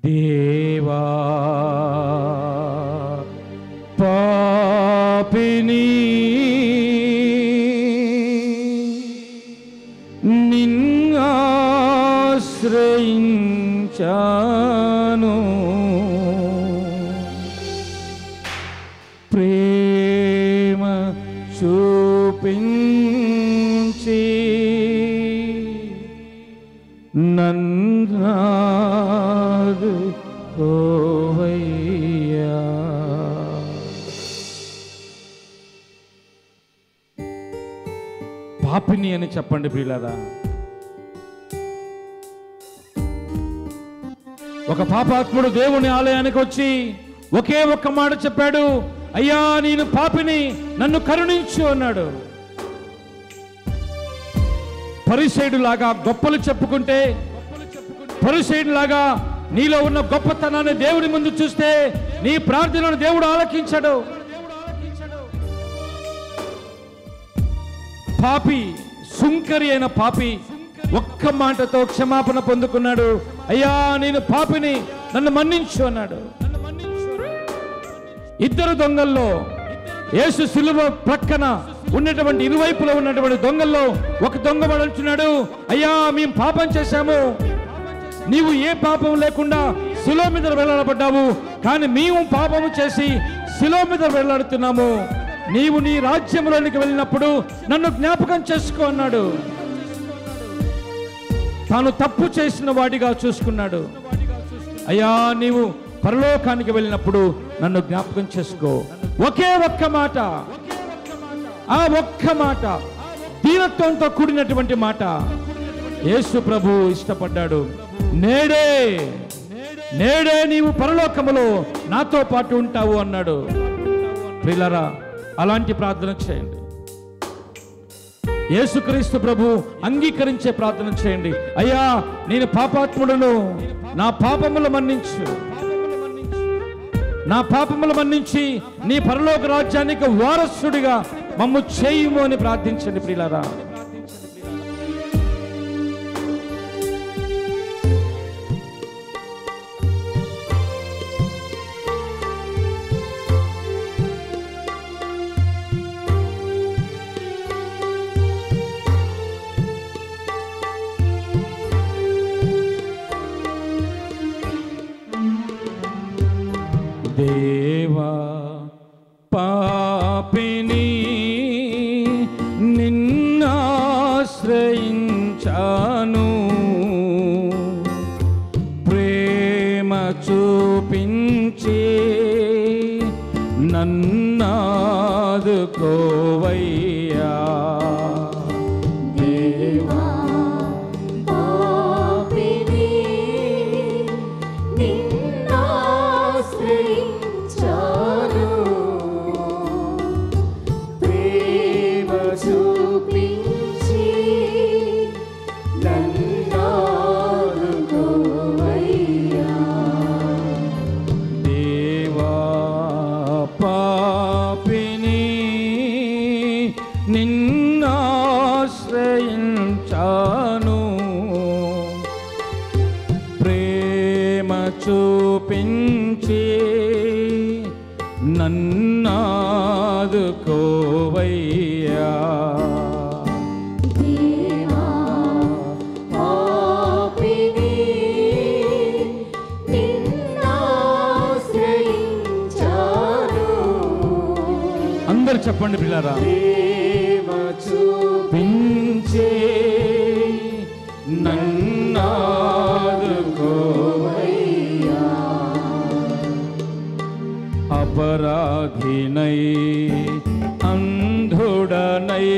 దేవా పాపిని నిన్నాశ్రయించాను, ప్రేమ చూపించి నన్నాదుకోవయ్యా. పాపిని అని చెప్పండి ప్రియులారా. ఒక పాపాత్ముడు దేవుని ఆలయానికి వచ్చి ఒకే ఒక్క మాట చెప్పాడు, అయ్యా నేను పాపిని, నన్ను కరుణించు అన్నాడు. పరిసయ్యుడు లాగా గొప్పలు చెప్పుకుంటే, పరిసయ్యుడు లాగా నీలో ఉన్న గొప్పతనాన్ని దేవుని ముందు చూస్తే నీ ప్రార్థనను దేవుడు ఆలకించడు. పాపి, సుంకరి అయిన పాపి ఒక్క మాటతో క్షమాపణ పొందుకున్నాడు. అయ్యా నేను పాపిని, నన్ను మన్నించు అన్నాడు. ఇద్దరు దొంగల్లో, యేసు శిలువ ప్రక్కన ఉన్నటువంటి ఇరువైపులో ఉన్నటువంటి దొంగల్లో ఒక దొంగ అంటున్నాడు, అయ్యా మేము పాపం చేశాము, నీవు ఏ పాపం లేకుండా శిలువ మీద వెళ్ళబడ్డావు, కానీ మేము పాపము చేసి శిలువ మీద వెళ్ళాడుతున్నాము, నీవు నీ రాజ్యంలోనికి వెళ్ళినప్పుడు నన్ను జ్ఞాపకం చేసుకో అన్నాడు. తాను తప్పు చేసిన వాడిగా చూసుకున్నాడు. అయ్యా నీవు పరలోకానికి వెళ్ళినప్పుడు నన్ను జ్ఞాపకం చేసుకో. ఒకే ఒక్క మాట, ఆ ఒక్క మాట, దీనత్వంతో కూడినటువంటి మాట యేసు ప్రభు ఇష్టపడ్డాడు. నేడే నేడే నీవు పరలోకములో నాతో పాటు ఉంటావు అన్నాడు. ప్రియులారా, అలాంటి ప్రార్థన చేయండి. యేసుక్రీస్తు ప్రభు అంగీకరించే ప్రార్థన చేయండి. అయ్యా నేను పాపాత్ముడను, నా పాపములు మన్నించు, నా పాపములు మన్నించి నీ పరలోక రాజ్యానికి వారసుడిగా మమ్ము చేయుము అని ప్రార్థించండి ప్రియులారా. దేవా పాపిని నిన్నాశ్రయించాను, ప్రేమ చూపించి నన్నాదుకోవయ్యా. నిన్నాశ్రయించాను, ప్రేమ చూపించి నన్నాదుకోవయ్యా. అందరు చెప్పండి పిల్లరా. ప్రేమ చూపించే నన్నాదుకోవయ్యా. అపరాధినై అంధుడనై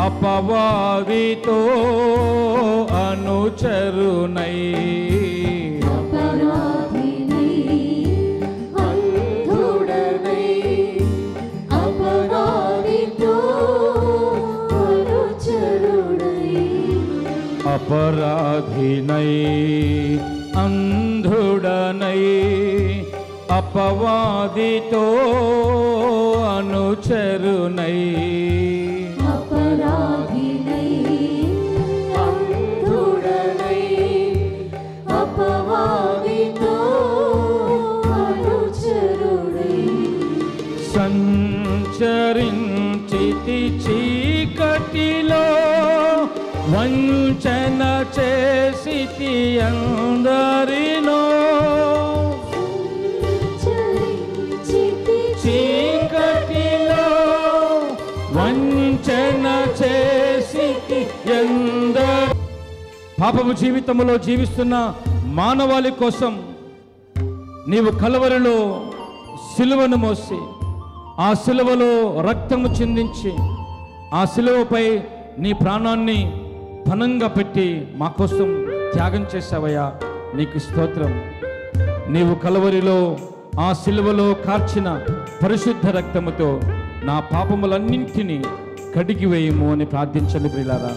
అపవాదితో అనుచరునై, అపరాధినై అంధుడనై అపవాదితో అనుచరునై, అపరాధినై అంధుడనై అపవాది చేసితి అందరినో చీకటిలో వంచన చేసితి ఎందరు. పాపపు జీవితంలో జీవిస్తున్న మానవాళి కోసం నీవు కలవరిలో సిలువను మోసి ఆ సిలువలో రక్తము చిందించి ఆ సిలువపై నీ ప్రాణాన్ని పణంగా పెట్టి మా కోసం త్యాగం చేశావయ్యా, నీకు స్తోత్రం. నీవు కలవరిలో ఆ సిలువలో కార్చిన పరిశుద్ధ రక్తముతో నా పాపములన్నింటినీ కడిగి వేయము అని ప్రార్థించండి ప్రియులారా.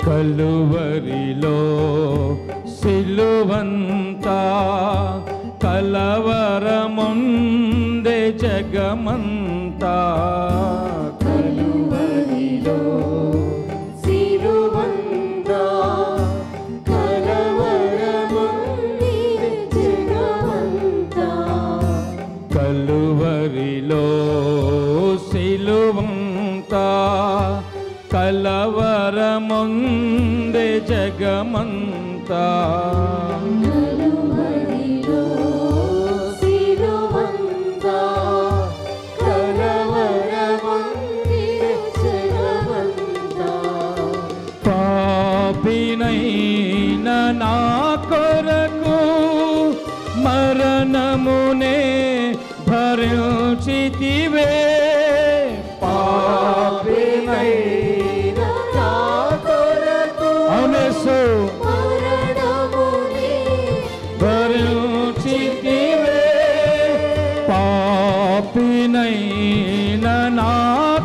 కలువరిలో సిలువంతా కలవరముందే జగమంతా. కలువరిలో సిలువంతా కలవరముందే జగమంతా. కలువరిలో సిలువంతా కలవరముందే జగమంతా. కలువరిలో సిలువంతా కలవరముందే జగమంతా. పాపినైన నా కొరకు మరణమునే భరించితివే. పాపినైన నా కొరకు అవునేసు మరణమునే భరించితివే. పాపినైన నా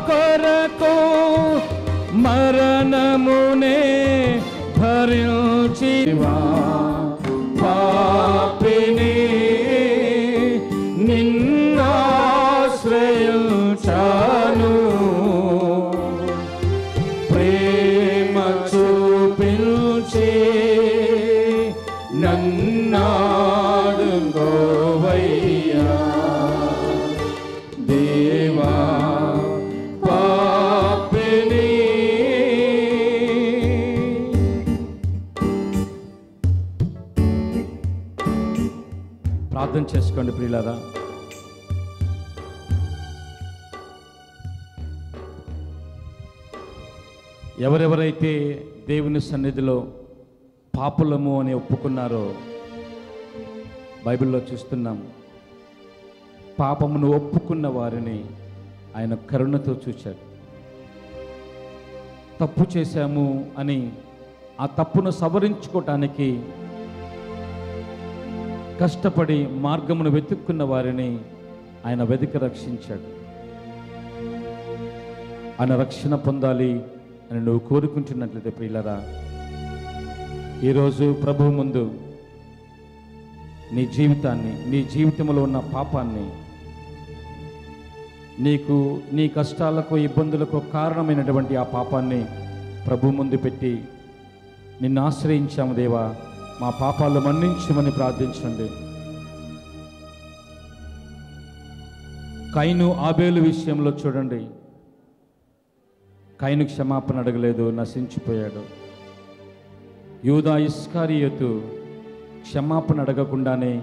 కొరకు మరణమునే భరించివా. పాపిని నిన్నాశ్రయించాను, ప్రేమ చూపించి నన్నాడుకోవయ్యా దేవా. పాపిని ప్రార్థన చేసుకోండి ప్రియులారా. ఎవరెవరైతే దేవుని సన్నిధిలో పాపులము అని ఒప్పుకున్నారో బైబిల్లో చూస్తున్నాం, పాపమును ఒప్పుకున్న వారిని ఆయన కరుణతో చూశాడు. తప్పు చేశాము అని ఆ తప్పును సవరించుకోవటానికి కష్టపడి మార్గమును వెతుక్కున్న వారిని ఆయన వెతికి రక్షించాడు. ఆయన రక్షణ పొందాలి అని నువ్వు కోరుకుంటున్నట్లయితే ప్రియులరా, ఈరోజు ప్రభువు ముందు నీ జీవితాన్ని, నీ జీవితంలో ఉన్న పాపాన్ని, నీ కష్టాలకు ఇబ్బందులకు కారణమైనటువంటి ఆ పాపాన్ని ప్రభు ముందు పెట్టి నిన్ను ఆశ్రయించాము దేవా, మా పాపాలు మన్నించమని ప్రార్థించండి. కయీను ఆబేలు విషయంలో చూడండి, కయీను క్షమాపణ అడగలేదు, నశించిపోయాడు. యూదా ఇస్కారియోతు క్షమాపణ అడగకుండానే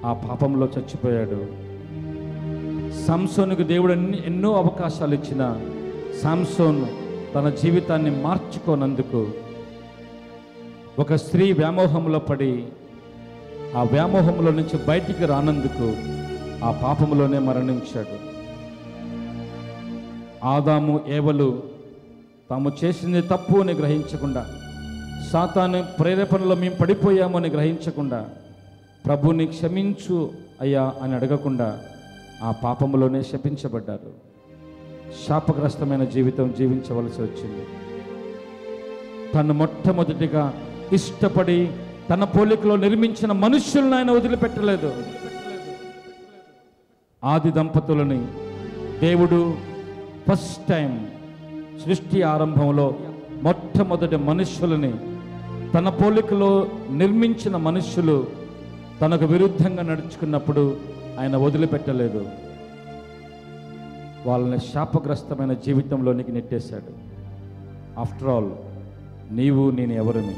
ఆ పాపంలో చచ్చిపోయాడు. సంసోనుకు దేవుడు ఎన్నో అవకాశాలు ఇచ్చిన సంసోన్ తన జీవితాన్ని మార్చుకోనందుకు, ఒక స్త్రీ వ్యామోహంలో పడి ఆ వ్యామోహంలో నుంచి బయటికి రానందుకు ఆ పాపంలోనే మరణించాడు. ఆదాము ఏవలు తాము చేసింది తప్పు అని గ్రహించకుండా, సాతాను ప్రేరేపణలో మేము పడిపోయాము అని గ్రహించకుండా, ప్రభుని క్షమించు అయ్యా అని అడగకుండా ఆ పాపంలోనే శపించబడ్డారు. శాపగ్రస్తమైన జీవితం జీవించవలసి వచ్చింది. తను మొట్టమొదటిగా ఇష్టపడి తన పోలికలో నిర్మించిన మనుష్యులను ఆయన వదిలిపెట్టలేదు. ఆది దంపతులని దేవుడు ఫస్ట్ టైం సృష్టి ఆరంభంలో మొట్టమొదటి మనుష్యులని, తన పోలికలో నిర్మించిన మనుష్యులు తనకు విరుద్ధంగా నడుచుకున్నప్పుడు ఆయన వదిలిపెట్టలేదు. వాళ్ళని శాపగ్రస్తమైన జీవితంలోనికి నెట్టేశాడు. ఆఫ్టర్ ఆల్ నీవు నేను ఎవరిని?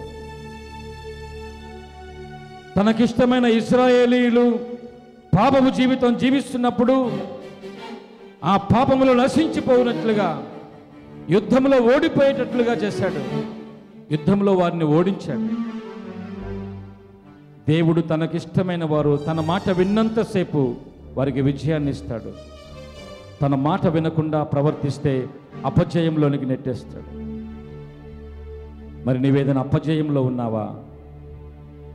తనకిష్టమైన ఇశ్రాయేలీయులు పాపము జీవితం జీవిస్తున్నప్పుడు ఆ పాపములో నశించిపోయినట్లుగా, యుద్ధంలో ఓడిపోయేటట్లుగా చేశాడు. యుద్ధంలో వారిని ఓడించాడు. దేవుడు తనకిష్టమైన వారు తన మాట విన్నంతసేపు వారికి విజయాన్ని ఇస్తాడు. తన మాట వినకుండా ప్రవర్తిస్తే అపజయంలోనికి నెట్టేస్తాడు. మరి నీవేదైనా అపజయంలో ఉన్నావా?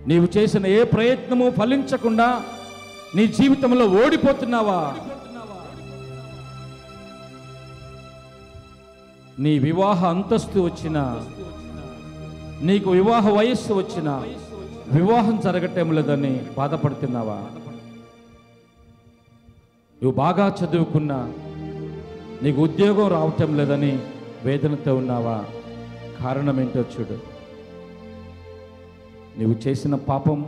నీవు చేసిన ఏ ప్రయత్నము ఫలించకుండా నీ జీవితంలో ఓడిపోతున్నావా? నీ వివాహ అంతస్తు వచ్చినా, నీకు వివాహ వయస్సు వచ్చినా వివాహం జరగటం లేదని బాధపడుతున్నావా? నువ్వు బాగా చదువుకున్నా నీకు ఉద్యోగం రావటం లేదని వేదనతో ఉన్నావా? కారణం ఏంటో చూడు. నీవు చేసిన పాపం,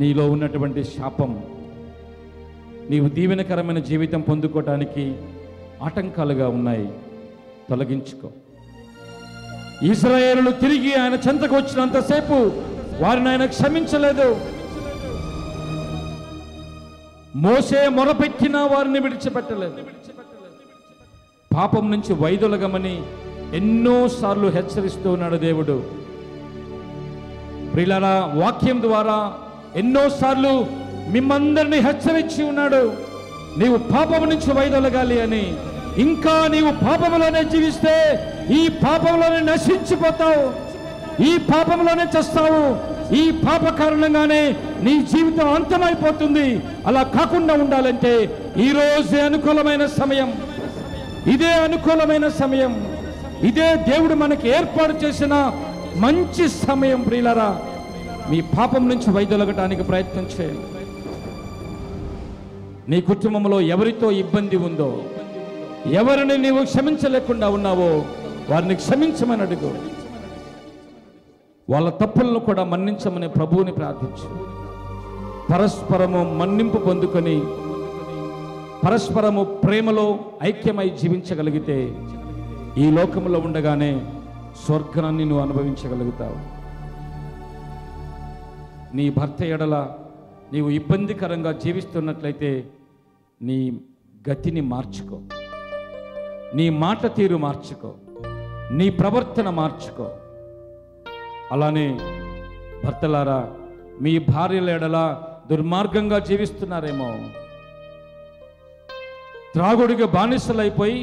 నీలో ఉన్నటువంటి శాపం నీవు దీవెనకరమైన జీవితం పొందుకోవటానికి ఆటంకాలుగా ఉన్నాయి. తొలగించుకో. ఇశ్రాయేలులు తిరిగి ఆయన చెంతకు వచ్చినంతసేపు వారిని ఆయన క్షమించలేదు. మోసే మొరపెట్టినా వారిని విడిచిపెట్టలేదు. పాపం నుంచి వైదొలగమని ఎన్నోసార్లు హెచ్చరిస్తూ ఉన్నాడు దేవుడు. ప్రియులారా, వాక్యం ద్వారా ఎన్నోసార్లు మిమ్మందరినీ హెచ్చరించి ఉన్నాడు. నీవు పాపం నుంచి వైదొలగాలి అని. ఇంకా నీవు పాపంలోనే జీవిస్తే ఈ పాపంలోనే నశించిపోతావు, ఈ పాపంలోనే చస్తావు. ఈ పాప కారణంగానే నీ జీవితం అంతమైపోతుంది. అలా కాకుండా ఉండాలంటే ఈ రోజే అనుకూలమైన సమయం. ఇదే అనుకూలమైన సమయం. ఇదే దేవుడు మనకి ఏర్పాటు చేసిన మంచి సమయం. ప్రియులారా, మీ పాపం నుంచి వైదొలగటానికి ప్రయత్నం చేయండి. నీ కుటుంబంలో ఎవరితో ఇబ్బంది ఉందో, ఎవరిని నీవు క్షమించలేకుండా ఉన్నావో వారిని క్షమించమని అడుగు. వాళ్ళ తప్పులను కూడా మన్నించమని ప్రభువుని ప్రార్థించు. పరస్పరము మన్నింపు పొందుకొని పరస్పరము ప్రేమలో ఐక్యమై జీవించగలిగితే ఈ లోకంలో ఉండగానే స్వర్గాన్ని నువ్వు అనుభవించగలుగుతావు. నీ భర్త ఎడల నీవు ఇబ్బందికరంగా జీవిస్తున్నట్లయితే నీ గతిని మార్చుకో, నీ మాట తీరు మార్చుకో, నీ ప్రవర్తన మార్చుకో. అలానే భర్తలారా, మీ భార్యల ఎడల దుర్మార్గంగా జీవిస్తున్నారేమో, త్రాగుడికి బానిసలైపోయి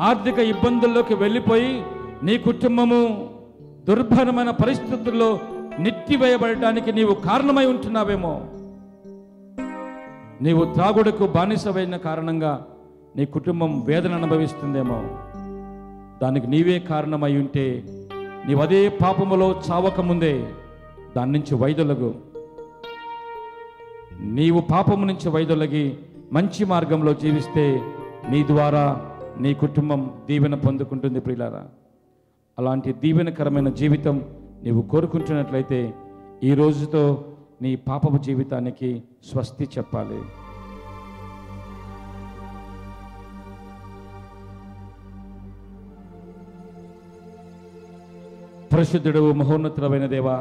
ఆర్థిక ఇబ్బందుల్లోకి వెళ్ళిపోయి నీ కుటుంబము దుర్భరమైన పరిస్థితుల్లో నెట్టివేయబడటానికి నీవు కారణమై ఉంటున్నావేమో. నీవు త్రాగుడుకు బానిసమైన కారణంగా నీ కుటుంబం వేదన అనుభవిస్తుందేమో. దానికి నీవే కారణమై ఉంటే నీవు అదే పాపములో చావకముందే దాని నుంచి వైదొలగు. నీవు పాపము నుంచి వైదొలగి మంచి మార్గంలో జీవిస్తే నీ ద్వారా నీ కుటుంబం దీవెన పొందుకుంటుంది. ప్రియులారా, అలాంటి దీవెనకరమైన జీవితం నీవు కోరుకుంటున్నట్లయితే ఈ రోజుతో నీ పాపపు జీవితానికి స్వస్తి చెప్పాలి. పరిశుద్ధుడు, మహోన్నతుడైన దేవా,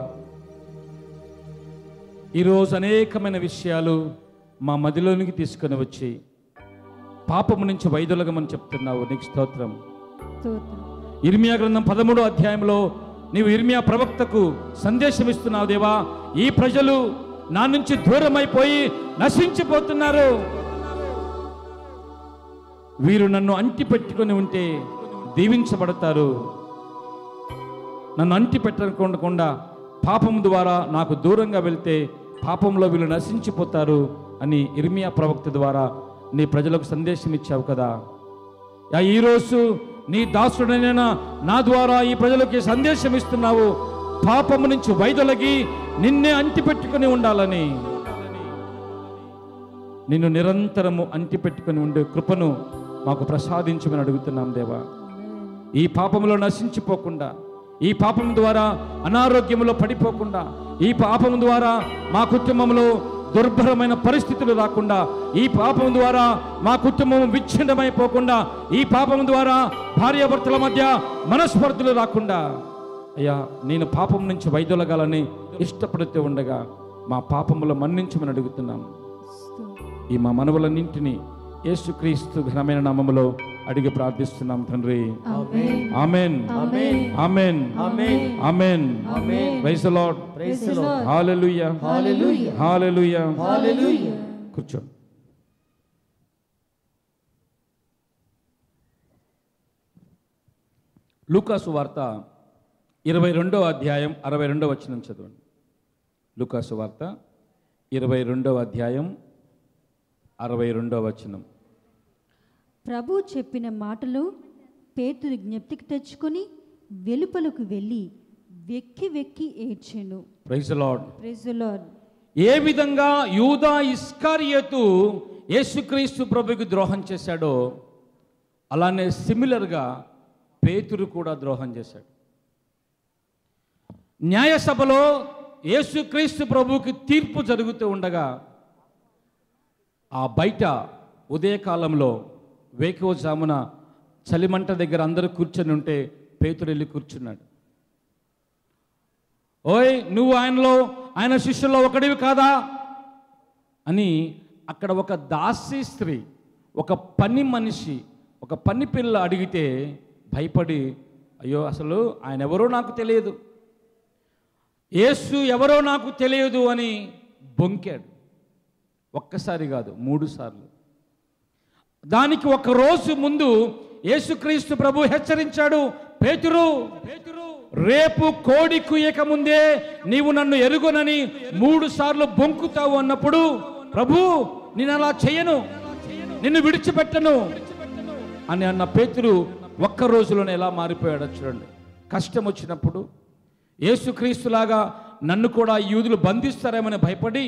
ఈరోజు అనేకమైన విషయాలు మా మదిలోనికి తీసుకొని వచ్చి పాపము నుంచి వైదొలగమని చెప్తున్నావు. నీకు స్తోత్రం. ఇర్మియా గ్రంథం 13వ అధ్యాయంలో నీవు ఇర్మియా ప్రవక్తకు సందేశం ఇస్తున్నావు. దేవా, ఈ ప్రజలు నా నుంచి దూరమైపోయి నశించిపోతున్నారు. వీరు నన్ను అంటి పెట్టుకొని ఉంటే దీవించబడతారు. నన్ను అంటి పెట్టకుండా పాపం ద్వారా నాకు దూరంగా వెళ్తే పాపంలో వీళ్ళు నశించిపోతారు అని ఇర్మియా ప్రవక్త ద్వారా నీ ప్రజలకు సందేశం ఇచ్చావు కదా. ఈరోజు నీ దాసుడైన నా ద్వారా ఈ ప్రజలకి సందేశం ఇస్తున్నావు. పాపము నుంచి వైదొలగి నిన్నే అంటిపెట్టుకుని ఉండాలని, నిన్ను నిరంతరము అంటిపెట్టుకుని ఉండే కృపను మాకు ప్రసాదించమని అడుగుతున్నాం దేవా. ఈ పాపములో నశించిపోకుండా, ఈ పాపం ద్వారా అనారోగ్యంలో పడిపోకుండా, ఈ పాపం ద్వారా మా కుటుంబంలో దుర్భరమైన పరిస్థితులు రాకుండా, ఈ పాపం ద్వారా మా కుటుంబం విచ్ఛిన్నమైపోకుండా, ఈ పాపం ద్వారా భార్యాభర్తల మధ్య మనస్పర్ధలు రాకుండా, అయ్యా నేను పాపం నుంచి వైదొలగాలని ఇష్టపడుతూ ఉండగా మా పాపములు మన్నించమని అడుగుతున్నాము. ఈ మా మనవులన్నింటినీ యేసుక్రీస్తు ఘనమైన నామములో అడిగి ప్రార్థిస్తున్నాం తండ్రి. Amen amen amen amen amen. Praise the lord. Hallelujah hallelujah hallelujah. కూర్చోండి. లూకాసు వార్త 22వ అధ్యాయం 62వ వచనం చదవండి. లూకాసు వార్త 22వ అధ్యాయం 62వ వచనం. ప్రభు చెప్పిన మాటలు పేతురు జ్ఞప్తికి తెచ్చుకొని వెలుపలకు వెళ్ళి వెక్కి వెక్కి ఏడ్చెను. Praise the Lord. Praise the Lord. ఏ విధంగా యూదా ఇస్కారియోతు యేసుక్రీస్తు ప్రభుకి ద్రోహం చేశాడో అలానే సిమిలర్గా పేతురు కూడా ద్రోహం చేశాడు. న్యాయసభలో యేసుక్రీస్తు ప్రభుకి తీర్పు జరుగుతూ ఉండగా ఆ బయట ఉదయకాలంలో వేకువజామున చలిమంట దగ్గర అందరూ కూర్చొని ఉంటే పేతురు వెళ్ళి కూర్చున్నాడు. ఓయ్ నువ్వు ఆయన శిష్యుల్లో ఒకడివి కాదా అని అక్కడ ఒక దాసీ స్త్రీ, ఒక పని మనిషి, ఒక పని పిల్ల అడిగితే భయపడి, అయ్యో అసలు ఆయన ఎవరో నాకు తెలియదు, యేసు ఎవరో నాకు తెలియదు అని బొంకాడు. ఒక్కసారి కాదు 3 సార్లు. దానికి ఒక రోజు ముందు యేసుక్రీస్తు ప్రభు హెచ్చరించాడు, పేతురు రేపు కోడి కుయ్యక ముందే నీవు నన్ను ఎరుగొనని 3 సార్లు బొంకుతావు అన్నప్పుడు, ప్రభు నేను అలా చేయను, నిన్ను విడిచిపెట్టను అని అన్న పేతురు ఒక్క రోజులోనే ఎలా మారిపోయాడో చూడండి. కష్టం వచ్చినప్పుడు యేసుక్రీస్తులాగా నన్ను కూడా యూదులు బంధిస్తారేమని భయపడి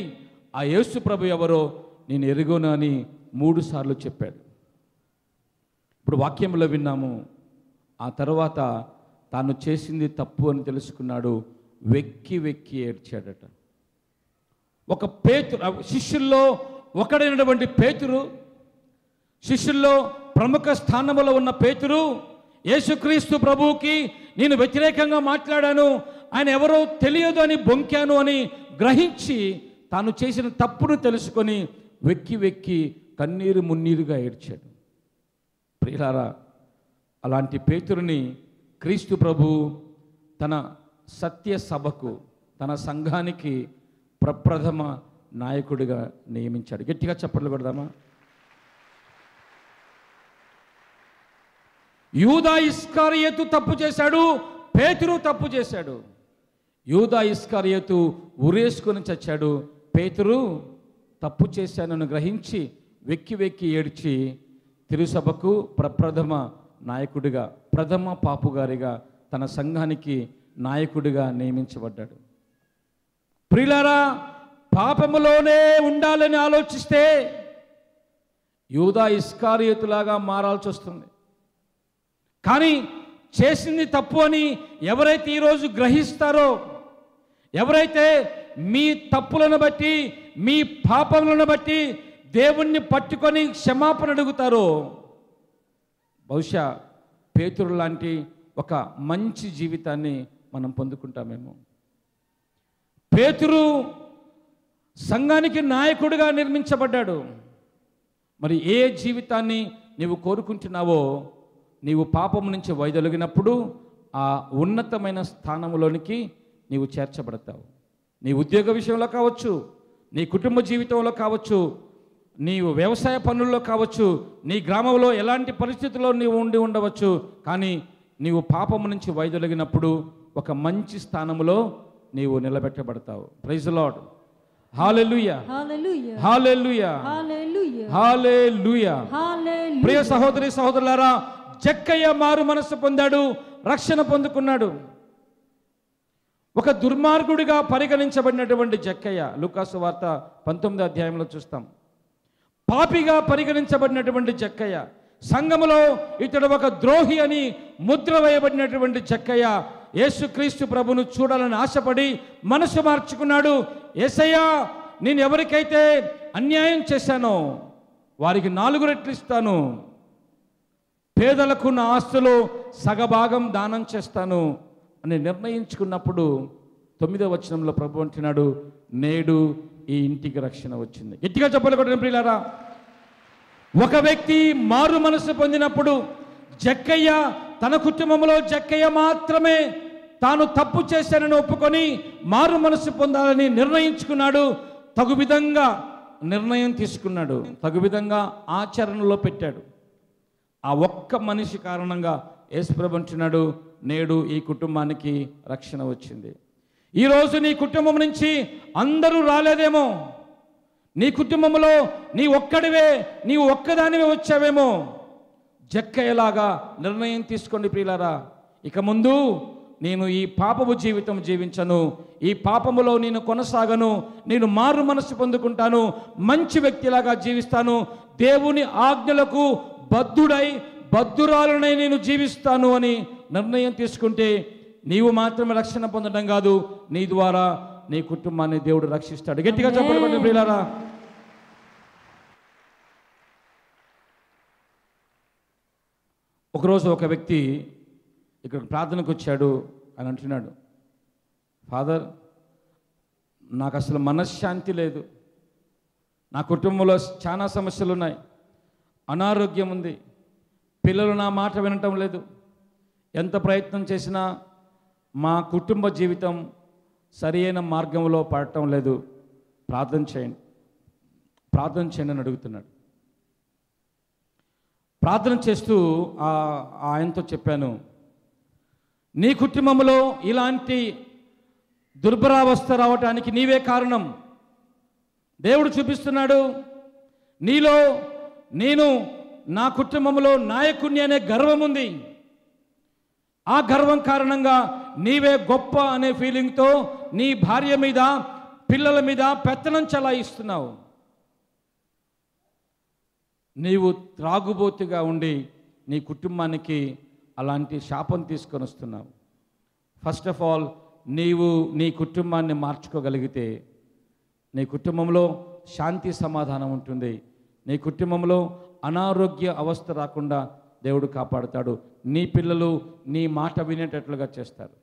ఆ యేసు ప్రభు ఎవరో నేను ఎరుగను అని 3 సార్లు చెప్పాడు. ఇప్పుడు వాక్యంలో విన్నాము. ఆ తర్వాత తాను చేసింది తప్పు అని తెలుసుకున్నాడు. వెక్కి వెక్కి ఏడ్చాడట. ఒక పేతురు, శిష్యుల్లో ఒకడైనటువంటి పేతురు, శిష్యుల్లో ప్రముఖ స్థానంలో ఉన్న పేతురు యేసుక్రీస్తు ప్రభువుకి నేను వ్యతిరేకంగా మాట్లాడాను, ఆయన ఎవరో తెలియదు అని బొంకాను అని గ్రహించి తాను చేసిన తప్పును తెలుసుకొని వెక్కి వెక్కి కన్నీరు మున్నీరుగా ఏడ్చాడు. ప్రియులారా, అలాంటి పేతురుని క్రీస్తు ప్రభు తన సత్య సభకు, తన సంఘానికి ప్రప్రథమ నాయకుడిగా నియమించాడు. గట్టిగా చప్పట్లు కొడదామా? యూదా ఇస్కారియోతు తప్పు చేశాడు, పేతురు తప్పు చేశాడు. యూదా ఇస్కారియోతు ఉరేసుకొని చచ్చాడు. పేతురు తప్పు చేశానని గ్రహించి వెక్కి వెక్కి ఏడ్చి తిరుసభకు ప్రప్రథమ నాయకుడిగా, ప్రథమ పాపుగారిగా, తన సంఘానికి నాయకుడిగా నియమించబడ్డాడు. ప్రియులారా, పాపములోనే ఉండాలని ఆలోచిస్తే యూదా ఇస్కారియోతులాగా మారాల్సి వస్తుంది. కానీ చేసింది తప్పు అని ఎవరైతే ఈరోజు గ్రహిస్తారో, ఎవరైతే మీ తప్పులను బట్టి, మీ పాపములను బట్టి దేవుణ్ణి పట్టుకొని క్షమాపణ అడుగుతారో, బహుశా పేతురు లాంటి ఒక మంచి జీవితాన్ని మనం పొందుకుంటామేమో. పేతురు సంఘానికి నాయకుడిగా నిర్మించబడ్డాడు. మరి ఏ జీవితాన్ని నీవు కోరుకుంటున్నావో, నీవు పాపం నుంచి వైదొలిగినప్పుడు ఆ ఉన్నతమైన స్థానంలోనికి నీవు చేర్చబడతావు. నీ ఉద్యోగ విషయంలో కావచ్చు, నీ కుటుంబ జీవితంలో కావచ్చు, నీవు వ్యవసాయ పనుల్లో కావచ్చు, నీ గ్రామంలో ఎలాంటి పరిస్థితుల్లో నీవు ఉండి ఉండవచ్చు. కానీ నీవు పాపము నుంచి వైదొలిగినప్పుడు ఒక మంచి స్థానంలో నీవు నిలబెట్టబడతావు. Praise the lord. Hallelujah hallelujah hallelujah hallelujah hallelujah. Hallelujah. ప్రియ సహోదరి సహోదరులారా, జక్కయ్య మారు మనసు పొందాడు, రక్షణ పొందుకున్నాడు. ఒక దుర్మార్గుడిగా పరిగణించబడినటువంటి జక్కయ్య, లూకాసు వార్త 19వ అధ్యాయంలో చూస్తాం. పాపిగా పరిగణించబడినటువంటి జక్కయ్య, సంఘములో ఇతడు ఒక ద్రోహి అని ముద్ర వేయబడినటువంటి జక్కయ్య యేసుక్రీస్తు ప్రభును చూడాలని ఆశపడి మనసు మార్చుకున్నాడు. యేసయ్యా నేను ఎవరికైతే అన్యాయం చేశానో వారికి 4 రెట్లు ఇస్తాను, పేదలకు నా ఆస్తులు సగభాగం దానం చేస్తాను అని నిర్ణయించుకున్నప్పుడు 9వ వచనంలో ప్రభు అంటున్నాడు, నేడు ఈ ఇంటికి రక్షణ వచ్చింది. గట్టిగా చెప్పాలి కొట్టిన ప్రియులారా. ఒక వ్యక్తి మారు మనసు పొందినప్పుడు, జక్కయ్య తన కుటుంబంలో జక్కయ్య మాత్రమే తాను తప్పు చేశానని ఒప్పుకొని మారు మనసు పొందాలని నిర్ణయించుకున్నాడు. తగు విధంగా నిర్ణయం తీసుకున్నాడు, తగు విధంగా ఆచరణలో పెట్టాడు. ఆ ఒక్క మనిషి కారణంగా యేసుప్రభు అంటున్నాడు, నేడు ఈ కుటుంబానికి రక్షణ వచ్చింది. ఈరోజు నీ కుటుంబం నుంచి అందరూ రాలేదేమో, నీ కుటుంబంలో నీ ఒక్కడివే, నీవు ఒక్కదానివే వచ్చావేమో. జక్కయ్యలాగా నిర్ణయం తీసుకోండి ప్రియులారా. ఇక ముందు నేను ఈ పాపపు జీవితం జీవించను, ఈ పాపములో నేను కొనసాగను, నేను మారు మనసు పొందుకుంటాను, మంచి వ్యక్తిలాగా జీవిస్తాను, దేవుని ఆజ్ఞలకు బద్ధురాలునై నేను జీవిస్తాను అని నిర్ణయం తీసుకుంటే నీవు మాత్రమే రక్షణ పొందడం కాదు, నీ ద్వారా నీ కుటుంబాన్ని దేవుడు రక్షిస్తాడు. గట్టిగా చెప్పండి ప్రియులారా. ఒకరోజు ఒక వ్యక్తి ఇక్కడ ప్రార్థనకు వచ్చాడు. అని అంటున్నాడు, ఫాదర్, నాకు అసలు మనశ్శాంతి లేదు, నా కుటుంబంలో చాలా సమస్యలు ఉన్నాయి, అనారోగ్యం ఉంది, పిల్లలు నా మాట వినటం లేదు, ఎంత ప్రయత్నం చేసినా మా కుటుంబ జీవితం సరైన మార్గంలో పడటం లేదు, ప్రార్థన చేయండి అని అడుగుతున్నాడు. ప్రార్థన చేస్తూ ఆయనతో చెప్పాను, నీ కుటుంబంలో ఇలాంటి దుర్భరావస్థ రావటానికి నీవే కారణం. దేవుడు చూపిస్తున్నాడు, నీలో నేను నా కుటుంబంలో నాయకుణ్ణి అనే గర్వం ఉంది. ఆ గర్వం కారణంగా నీవే గొప్ప అనే ఫీలింగ్తో నీ భార్య మీద, పిల్లల మీద పెత్తనం చలాయిస్తున్నావు. నీవు త్రాగుబోతుగా ఉండి నీ కుటుంబానికి అలాంటి శాపం తీసుకొని వస్తున్నావు. ఫస్ట్ ఆఫ్ ఆల్ నీవు నీ కుటుంబాన్ని మార్చుకోగలిగితే నీ కుటుంబంలో శాంతి సమాధానం ఉంటుంది, నీ కుటుంబంలో అనారోగ్య అవస్థ రాకుండా దేవుడు కాపాడుతాడు, నీ పిల్లలు నీ మాట వినేటట్లుగా చేస్తారు,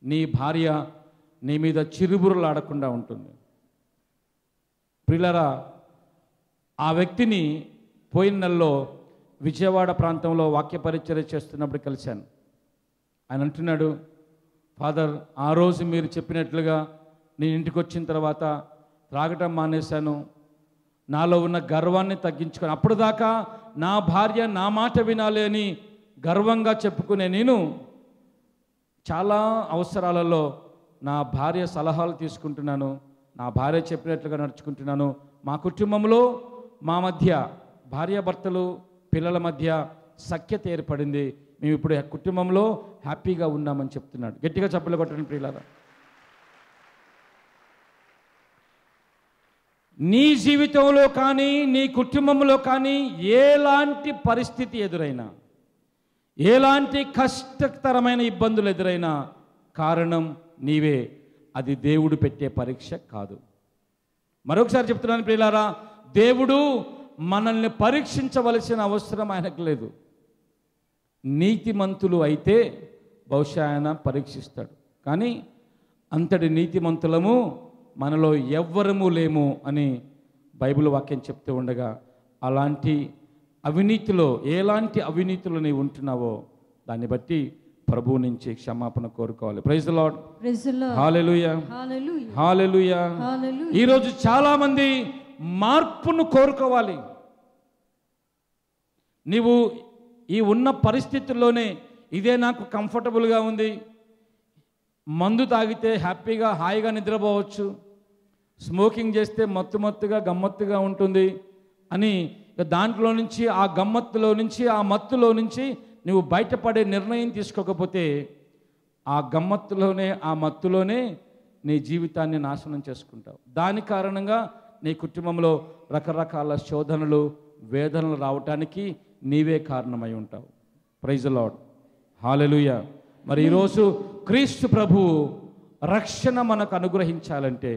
నీ భార్య నీ మీద చిరుబురులాడకుండా ఉంటుంది. ప్రియులారా, ఆ వ్యక్తిని పోయిన నెలలో విజయవాడ ప్రాంతంలో వాక్య పరిచర్య చేస్తున్నప్పుడు కలిశాను. ఆయన అంటున్నాడు, ఫాదర్, ఆ రోజు మీరు చెప్పినట్లుగా నేను ఇంటికి వచ్చిన తర్వాత త్రాగటం మానేశాను, నాలో ఉన్న గర్వాన్ని తగ్గించుకొని, అప్పుడు దాకా నా భార్య నా మాట వినాలి అని గర్వంగా చెప్పుకునే నేను చాలా అవసరాలలో నా భార్య సలహాలు తీసుకుంటున్నాను, నా భార్య చెప్పినట్లుగా నడుచుకుంటున్నాను. మా కుటుంబంలో మా మధ్య భార్యాభర్తలు పిల్లల మధ్య సఖ్యత ఏర్పడింది, మేము ఇప్పుడు కుటుంబంలో హ్యాపీగా ఉన్నామని చెప్తున్నాడు. గట్టిగా చప్పట్లు కొట్టండి ప్రియులారా. నీ జీవితంలో కానీ నీ కుటుంబంలో కానీ ఎలాంటి పరిస్థితి ఎదురైనా, ఎలాంటి కష్టతరమైన ఇబ్బందులు ఎదురైనా కారణం నీవే, అది దేవుడు పెట్టే పరీక్ష కాదు. మరొకసారి చెప్తున్నాను ప్రియులారా, దేవుడు మనల్ని పరీక్షించవలసిన అవసరం ఆయనకు లేదు. నీతిమంతులు అయితే బహుశా ఆయన పరీక్షిస్తాడు, కానీ అంతటి నీతిమంతులము మనలో ఎవ్వరము లేము అని బైబిల్ వాక్యం చెప్తూ ఉండగా, అలాంటి అవినీతిలో ఎలాంటి అవినీతిలో నీవు ఉంటున్నావో దాన్ని బట్టి ప్రభువు నుంచి క్షమాపణ కోరుకోవాలి. ప్రైజ్ ది లార్డ్, హల్లెలూయా, హల్లెలూయా. ఈరోజు చాలా మంది మార్పును కోరుకోవాలి. నీవు ఈ ఉన్న పరిస్థితుల్లోనే ఇదే నాకు కంఫర్టబుల్గా ఉంది, మందు తాగితే హ్యాపీగా హాయిగా నిద్రపోవచ్చు, స్మోకింగ్ చేస్తే మత్తుగా గమ్మత్తుగా ఉంటుంది అని దాంట్లో నుంచి, ఆ గమ్మత్తులో నుంచి, ఆ మత్తులో నుంచి నువ్వు బయటపడే నిర్ణయం తీసుకోకపోతే ఆ గమ్మత్తులోనే, ఆ మత్తులోనే నీ జీవితాన్ని నాశనం చేసుకుంటావు. దాని కారణంగా నీ కుటుంబంలో రకరకాల శోధనలు, వేదనలు రావటానికి నీవే కారణమై ఉంటావు. ప్రైజ్ ది లార్డ్, హల్లెలూయా. మరి ఈరోజు క్రీస్తు ప్రభువు రక్షణ మనకు అనుగ్రహించాలంటే,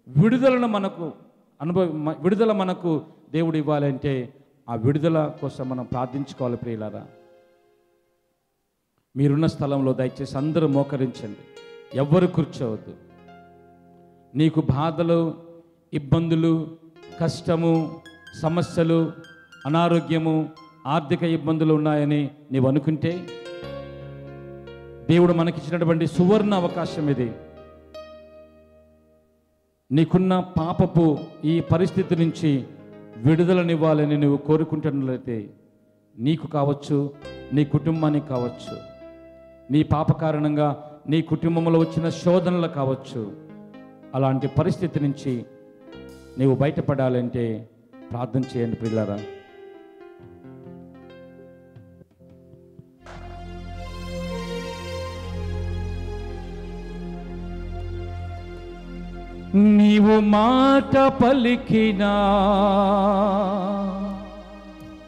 విడుదలను మనకు విడుదల మనకు దేవుడు ఇవ్వాలంటే ఆ విడుదల కోసం మనం ప్రార్థించుకోవాలి ప్రియులారా. మీరున్న స్థలంలో దయచేసి అందరూ మోకరించండి, ఎవ్వరు కూర్చోవద్దు. నీకు బాధలు, ఇబ్బందులు, కష్టము, సమస్యలు, అనారోగ్యము, ఆర్థిక ఇబ్బందులు ఉన్నాయని నీవు అనుకుంటే దేవుడు మనకిచ్చినటువంటి సువర్ణ అవకాశం ఇది. నీకున్న పాపపు ఈ పరిస్థితి నుంచి విడుదలనివ్వాలని నువ్వు కోరుకుంటున్నట్లయితే నీకు కావచ్చు, నీ కుటుంబానికి కావచ్చు, నీ పాప కారణంగా నీ కుటుంబంలో వచ్చిన శోధనలు కావచ్చు, అలాంటి పరిస్థితి నుంచి నీవు బయటపడాలంటే ప్రార్థన చేయండి ప్రియులారా. నీవు మాట పలికినా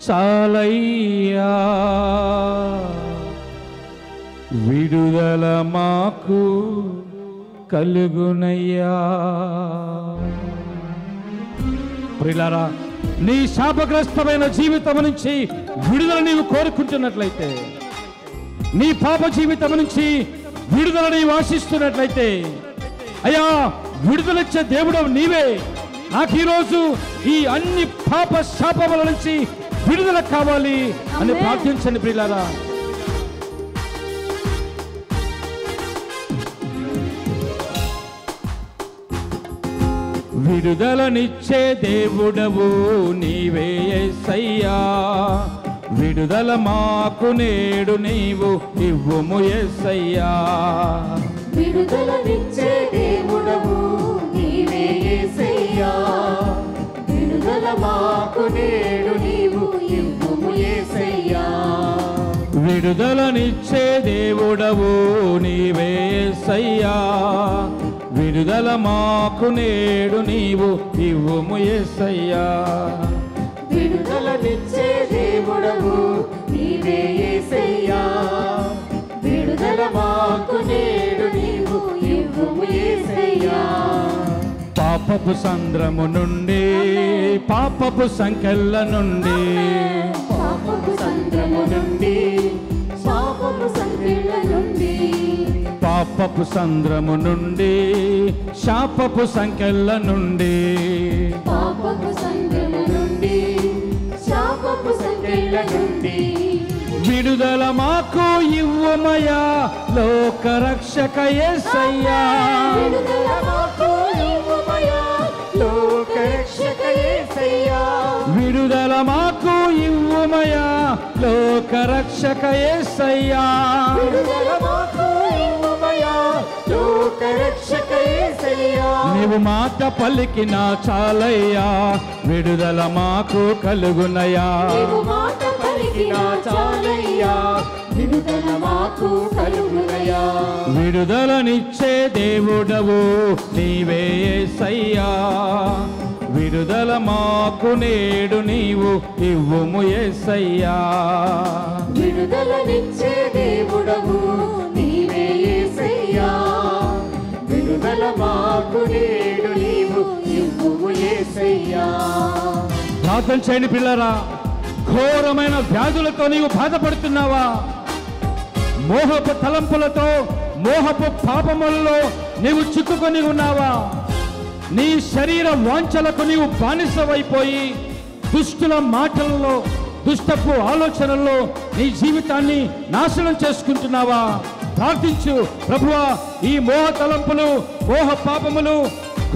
చాలయ్యా, విడుదల మాకు కలుగునయ్యా. ప్రియులారా, నీ శాపగ్రస్తమైన జీవితం నుంచి విడుదల నీవు కోరుకుంటున్నట్లయితే, నీ పాప జీవితం నుంచి విడుదల నీవు ఆశిస్తున్నట్లయితే, అయ్యా విడుదలొచ్చే దేవుడు నీవే, నాకు ఈరోజు ఈ అన్ని పాప శాపముల నుంచి విడుదల కావాలి అని ప్రార్థించండి ప్రియులారా. విడుదలనిచ్చే దేవుడవు నీవే యేసయ్యా, విడుదల మాకు నేడు నీవు ఇవ్వుము యేసయ్యా. విడుదలనిచ్చే దేవుడవు నీవే యేసయ్యా, విడుదల మాకు నేడు నీవు ఇవ్వుము యేసయ్యా. విడుదలనిచ్చే దేవుడవు నీవే యేసయ్యా, విడుదల మాకు నేడు నీవు ఇవ్వుము యేసయ్యా. విడుదలనిచ్చే దేవుడవు నీవే యేసయ్యా, విడుదల మాకు నేడు నీవు ఇవ్వుము యేసయ్యా. పాపపు సంద్రము నుండి, పాపపు సంకెళ్ళ నుండి, పాపపు సంద్రము నుండి, పాపపు సంకెళ్ళ నుండి, పాపపు సంద్రము నుండి, శాపపు సంకెళ్ళ నుండి, పాపపు సంద్రము నుండి, శాపపు సంకెళ్ళ నుండి విడుదల మాకు ఇవ్వుమయా లోక రక్షక యేసయ్యా. విడుదల మాకు ఇవ్వుమయా లోక రక్షక యేసయ్యా. విడుదల మాకు ఇవ్వుమయా లోక రక్షక యేసయ్యా. విడుదల మాకు ఇవ్వుమయా లోక రక్షక యేసయ్యా. నీవు మాట పలికినా చాలయ్యా, విడుదల మాకు కలుగునయా. నీవు మాట పలికినా చాలయ్యా, విడుదల మాకు కలుగునయా. విడుదలనిచ్చే దేవుడవు నీవే యేసయ్యా, విడుదల మాకు నేడు నీవు ఇవ్వుము యేసయ్యా. విడుదలనిచ్చే దేవుడవు నీవే యేసయ్యా, విడుదల మాకు నేడు నీవు ఇవ్వుము యేసయ్యా. ప్రార్థన చేయండి పిల్లరా. ఘోరమైన వ్యాధులతో నీవు బాధపడుతున్నావా? మోహపు తలంపులతో, మోహపు పాపములలో నీవు చిక్కుకొని ఉన్నావా? నీ శరీర వాంఛలకు నీవు బానిసవైపోయి దుష్టుల మాటలలో, దుష్టపు ఆలోచనల్లో నీ జీవితాన్ని నాశనం చేసుకుంటున్నావా? ప్రార్థించు. ప్రభువా, ఈ మోహ తలంపులు, మోహ పాపములు,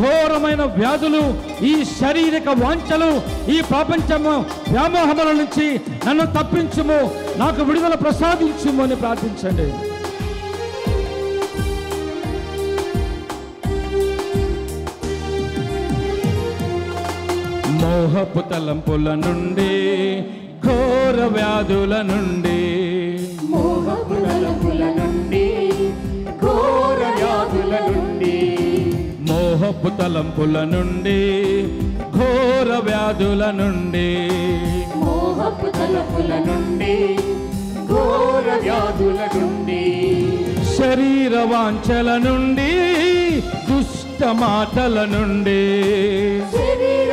ఘోరమైన వ్యాధులు, ఈ శారీరక వాంఛలు, ఈ ప్రపంచము వ్యామోహముల నుంచి నన్ను తప్పించుము, నాకు విడుదల ప్రసాదించుము అని ప్రార్థించండి. మోహపు తలంపుల నుండి, ఘోర వ్యాధుల నుండి, మోహపు తలంపుల నుండి, ఘోర వ్యాధుల నుండి, మోహపు తలంపుల నుండి, ఘోర వ్యాధుల నుండి, మోహపు తలంపుల నుండి, ఘోర వ్యాధుల నుండి, శరీర వాంఛల నుండి, దుష్ట మాటల నుండి, శరీర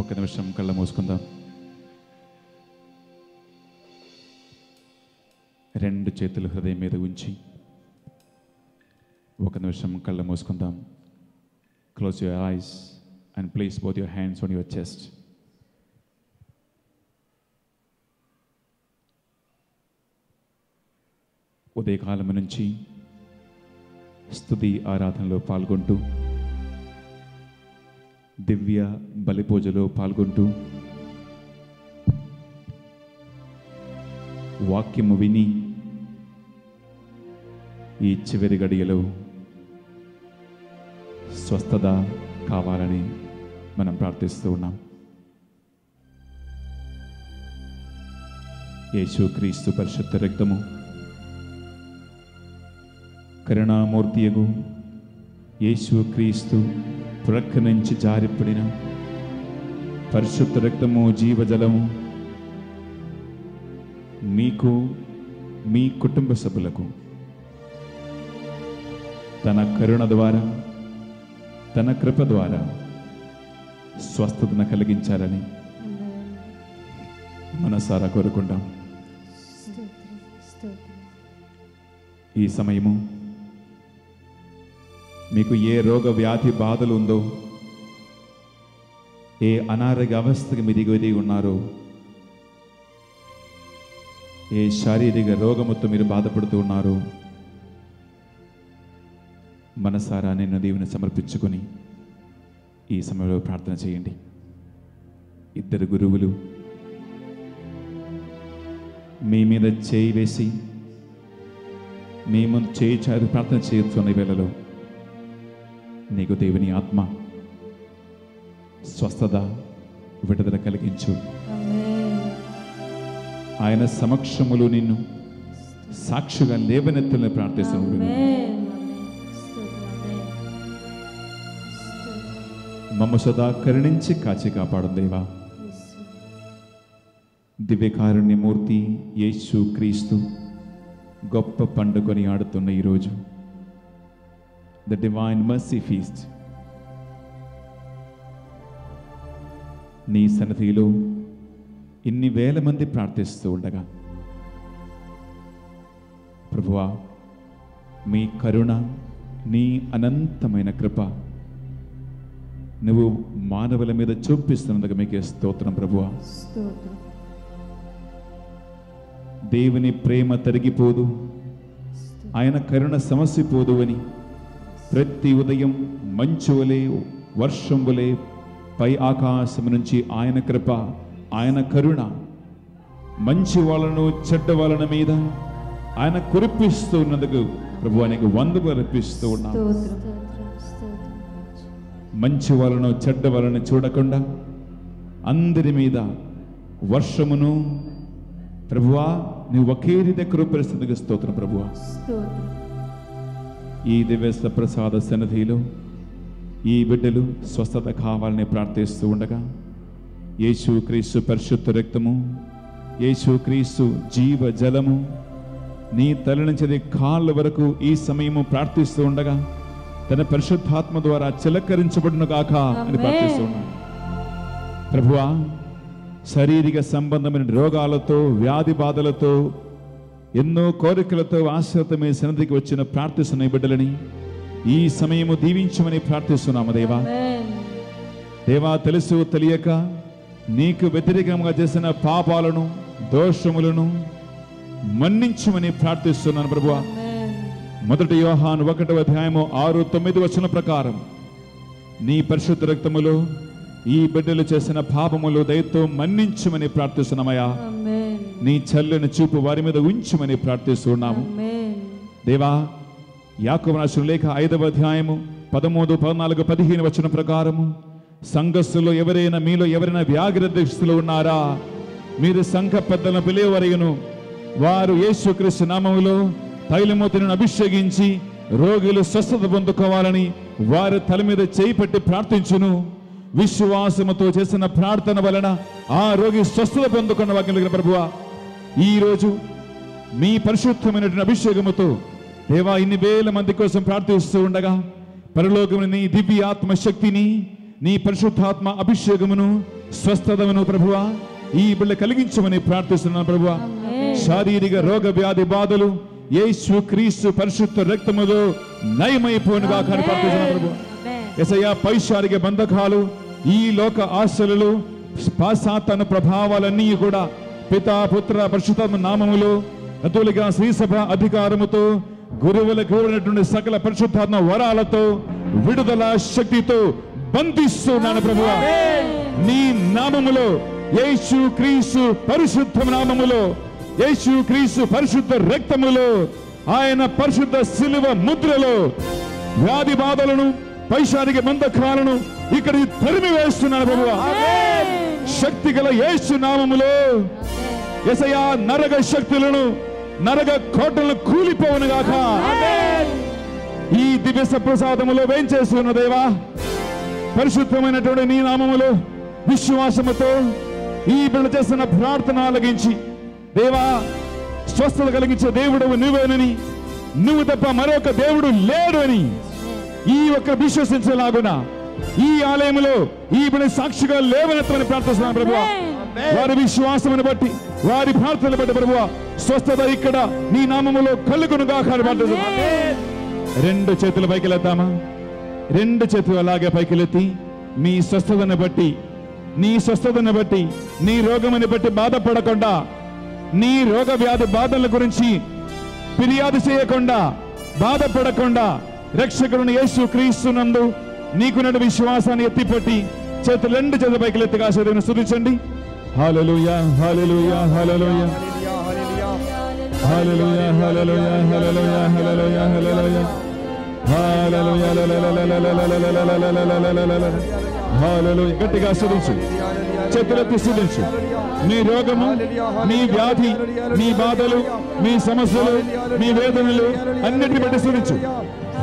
ఒక నిమిషం కళ్ళ మూసుకుందాం. రెండు చేతులు హృదయం మీద ఉంచి ఒక నిమిషం కళ్ళ మూసుకుందాం. Close your eyes and place both your hands on your chest. ఉదయకాలం నుంచి స్తుతి ఆరాధనలో పాల్గొంటూ, దివ్య బలిపూజలో పాల్గొంటూ, వాక్యము విని ఈ చివరి గడియలో స్వస్థత కావాలని మనం ప్రార్థిస్తూ ఉన్నాం. యేసుక్రీస్తు పరిశుద్ధ రక్తము, కరుణామూర్తియగు యేసుక్రీస్తు ప్రక్క నుంచి జారిపడిన పరిశుద్ధ రక్తము, జీవజలము మీకు, మీ కుటుంబ సభ్యులకు తన కరుణ ద్వారా, తన కృప ద్వారా స్వస్థతను కలిగించాలని మనసారా కోరుకుంటాం. ఈ సమయము మీకు ఏ రోగ వ్యాధి బాధలు ఉందో, ఏ అనారోగ్య అవస్థకి మీరు ఎదిగి ఉన్నారో, ఏ శారీరక రోగముతో మీరు బాధపడుతూ ఉన్నారో, మనసారా నిన్ను దేవుని సమర్పించుకొని ఈ సమయంలో ప్రార్థన చేయండి. ఇద్దరు గురువులు మీ మీద చేయి వేసి మీ ముందు చేయి చారి ప్రార్థన చేస్తున్న వేళలో నీకు దేవుని ఆత్మ స్వస్థత, విడుదల కలిగించు. ఆయన సమక్షములో నిన్ను సాక్షిగా లేవనెత్తులని ప్రార్థిస్తున్నాను. మమ్మ సదా కరుణించి కాచి కాపాడు దేవా. దివ్యకారుణ్యమూర్తి యేసు క్రీస్తు గొప్ప పండుగని ఆడుతున్న ఈరోజు, ద డివైన్ మర్సీ ఫీస్ట్, నీ సన్నిధిలో ఇన్ని వేల మంది ప్రార్థిస్తూ ఉండగా ప్రభువా, మీ కరుణ, నీ అనంతమైన కృప నువ్వు మానవుల మీద చూపిస్తున్నందుకు మీకే స్తోత్రం ప్రభువా. దేవుని ప్రేమ తరిగిపోదు, ఆయన కరుణ సమసిపోదు అని ప్రతి ఉదయం మంచు వలె, వర్షం వలె పై ఆకాశం నుంచి ఆయన కృప, ఆయన కరుణ మంచి వాళ్ళను, చెడ్డ వాళ్ళ మీద ఆయన కురిపిస్తూ ఉన్నందుకు ప్రభు ఆయనకు వందలు అర్పిస్తూ ఉన్నాను. మంచి వాళ్ళను, చెడ్డ వాళ్ళను చూడకుండా అందరి మీద వర్షమును ప్రభువా నువ్వు ఒకే రీతి కృపరిస్తున్నందుకు స్తోత్రం ప్రభువా. ఈ దివ్య ప్రసాద సన్నిధిలో ఈ బిడ్డలు స్వస్థత కావాలని ప్రార్థిస్తూ ఉండగా యేసుక్రీస్తు పరిశుద్ధ రక్తము, యేసుక్రీస్తు జీవ జలము నీ తల నుంచి కాళ్ళ వరకు ఈ సమయము ప్రార్థిస్తూ ఉండగా తన పరిశుద్ధాత్మ ద్వారా చిలకరించబడును గాక అని ప్రార్థిస్తూ ఉన్నాను. ప్రభువా, శారీరక సంబంధమైన రోగాలతో, వ్యాధి బాధలతో, ఎన్నో కోరికలతో ఆశ్రత మీ సన్నిధికి వచ్చిన ప్రార్థిస్తున్న బిడ్డలని ఈ సమయము దీవించమని ప్రార్థిస్తున్నాము దేవా. దేవా, తెలుసు తెలియక నీకు వ్యతిరేకంగా చేసిన పాపాలను, దోషములను మన్నించమని ప్రార్థిస్తున్నాను ప్రభువా. మొదటి యోహాను 1వ అధ్యాయము 6-9 వచనం ప్రకారం నీ పరిశుద్ధ రక్తములో ఈ బిడ్డలు చేసిన పాపములు దయతో మన్నించమని ప్రార్థిస్తున్నామయ్యా. నీ చల్లని చూపు వారి మీద ఉంచమని ప్రార్థిస్తున్నాము దేవా. యాకోబు రాసిన లేఖ 5వ అధ్యాయము 13, 14, 15 వచనం ప్రకారము సంఘస్థులో ఎవరైనా, మీలో ఎవరైనా వ్యాధిగ్రస్తులు ఉన్నారా, మీరు సంఘ పెద్దలను పిలువవరయును, వారు యేసుక్రీస్తు నామములో తైలమూతను అభిషేకించి రోగులు స్వస్థత పొందుకోవాలని వారి తల మీద చేయి పెట్టి ప్రార్థించును. విశ్వాసముతో చేసిన ప్రార్థన వలన ఆ రోగి స్వస్థత పొందుకున్న వాక్యం ప్రభువా, ఈరోజు మీ పరిశుద్ధమైనటువంటి అభిషేకముతో దేవా ఇన్ని వేల మంది కోసం ప్రార్థిస్తూ ఉండగా పరలోకమున నీ దివ్య ఆత్మశక్తిని, నీ పరిశుద్ధాత్మ అభిషేకమును స్వస్థతమును ప్రభువా ఈ బిడ్డ కలిగించమని ప్రార్థిస్తున్నాను ప్రభువా. శారీరక రోగ వ్యాధి బాధలు యేసు క్రీస్తు పరిశుద్ధ రక్తములో నయమైపోనుగా ప్రార్థిస్తున్నాను ప్రభువా. యేసయ్యా పైశారిక బంధకాలు ఈ లోక ఆశలు సాతాను ప్రభావాలన్నీ కూడా పితా పుత్ర పరిశుద్ధాత్మ నామములో అతులుగా శ్రీసభ అధికారముతో గురువులకు ఇవ్వనటువంటి సకల పరిశుద్ధాత్మ వరాలతో విడుదల శక్తితో బంధిస్తున్నాను ప్రభువా. నీ నామములో యేసు క్రీస్తు పరిశుద్ధ నామములో యేసు క్రీస్తు పరిశుద్ధ రక్తములో ఆయన పరిశుద్ధ శిలువ ముద్రలో వ్యాధి బాధలను పైశారిక బంధకాలను ఇక్కడ తరిమి వేస్తున్నాను ప్రభువా. శక్తి గల యేసు నామములో యేసయ్యా నరక శక్తులను నరక కోటలను కూలిపోవునుగాక. ఈ దివ్య ప్రసాదములో వేంచేస్తున్న దేవా పరిశుద్ధమైనటువంటి నీ నామములో విశ్వాసముతో ఈ బిడ్డ చేస్తున్న ప్రార్థన ఆలకించి దేవా స్వస్థత కలిగించే దేవుడు నువ్వేనని నువ్వు తప్ప మరొక దేవుడు లేడు అని ఈ ఒక్క విశ్వసించలాగున ఈ ఆలయంలో ఈ బిడ్డ సాక్షిగా లేవనెత్తమని ప్రార్థిస్తున్నాను ప్రభువా. వారి విశ్వాసమును బట్టి వారి ప్రార్థనలు బట్టి ప్రభువా స్వస్థత ఇక్కడ నీ నామములో కలుగునుగా ప్రార్థిస్తున్నాను. రెండు చేతుల పైకి లేద్దామా? రెండు చేతులు అలాగే పైకిలెత్తి మీ స్వస్థతను బట్టి నీ స్వస్థతను బట్టి నీ రోగముని బట్టి బాధపడకుండా నీ రోగ వ్యాధి బాధల గురించి ఫిర్యాదు చేయకుండా బాధపడకుండా రక్షకుడు యేసు క్రీస్తునందు నీకున్న విశ్వాసాన్ని ఎత్తిపట్టి చేతులు రెండు చేతుల పైకిలెత్తిగా శరీరం స్తుతించండి. హల్లెలూయా hallelujah hallelujah hallelujah hallelujah hallelujah hallelujah hallelujah హల్లెలూయా. గట్టిగా స్తుతించు, చేతులెత్తి స్తుతించు. నీ రోగము, నీ వ్యాధి, నీ బాధలు, మీ సమస్యలు, మీ వేదనలు అన్నిటిని బట్టి స్తుతించు.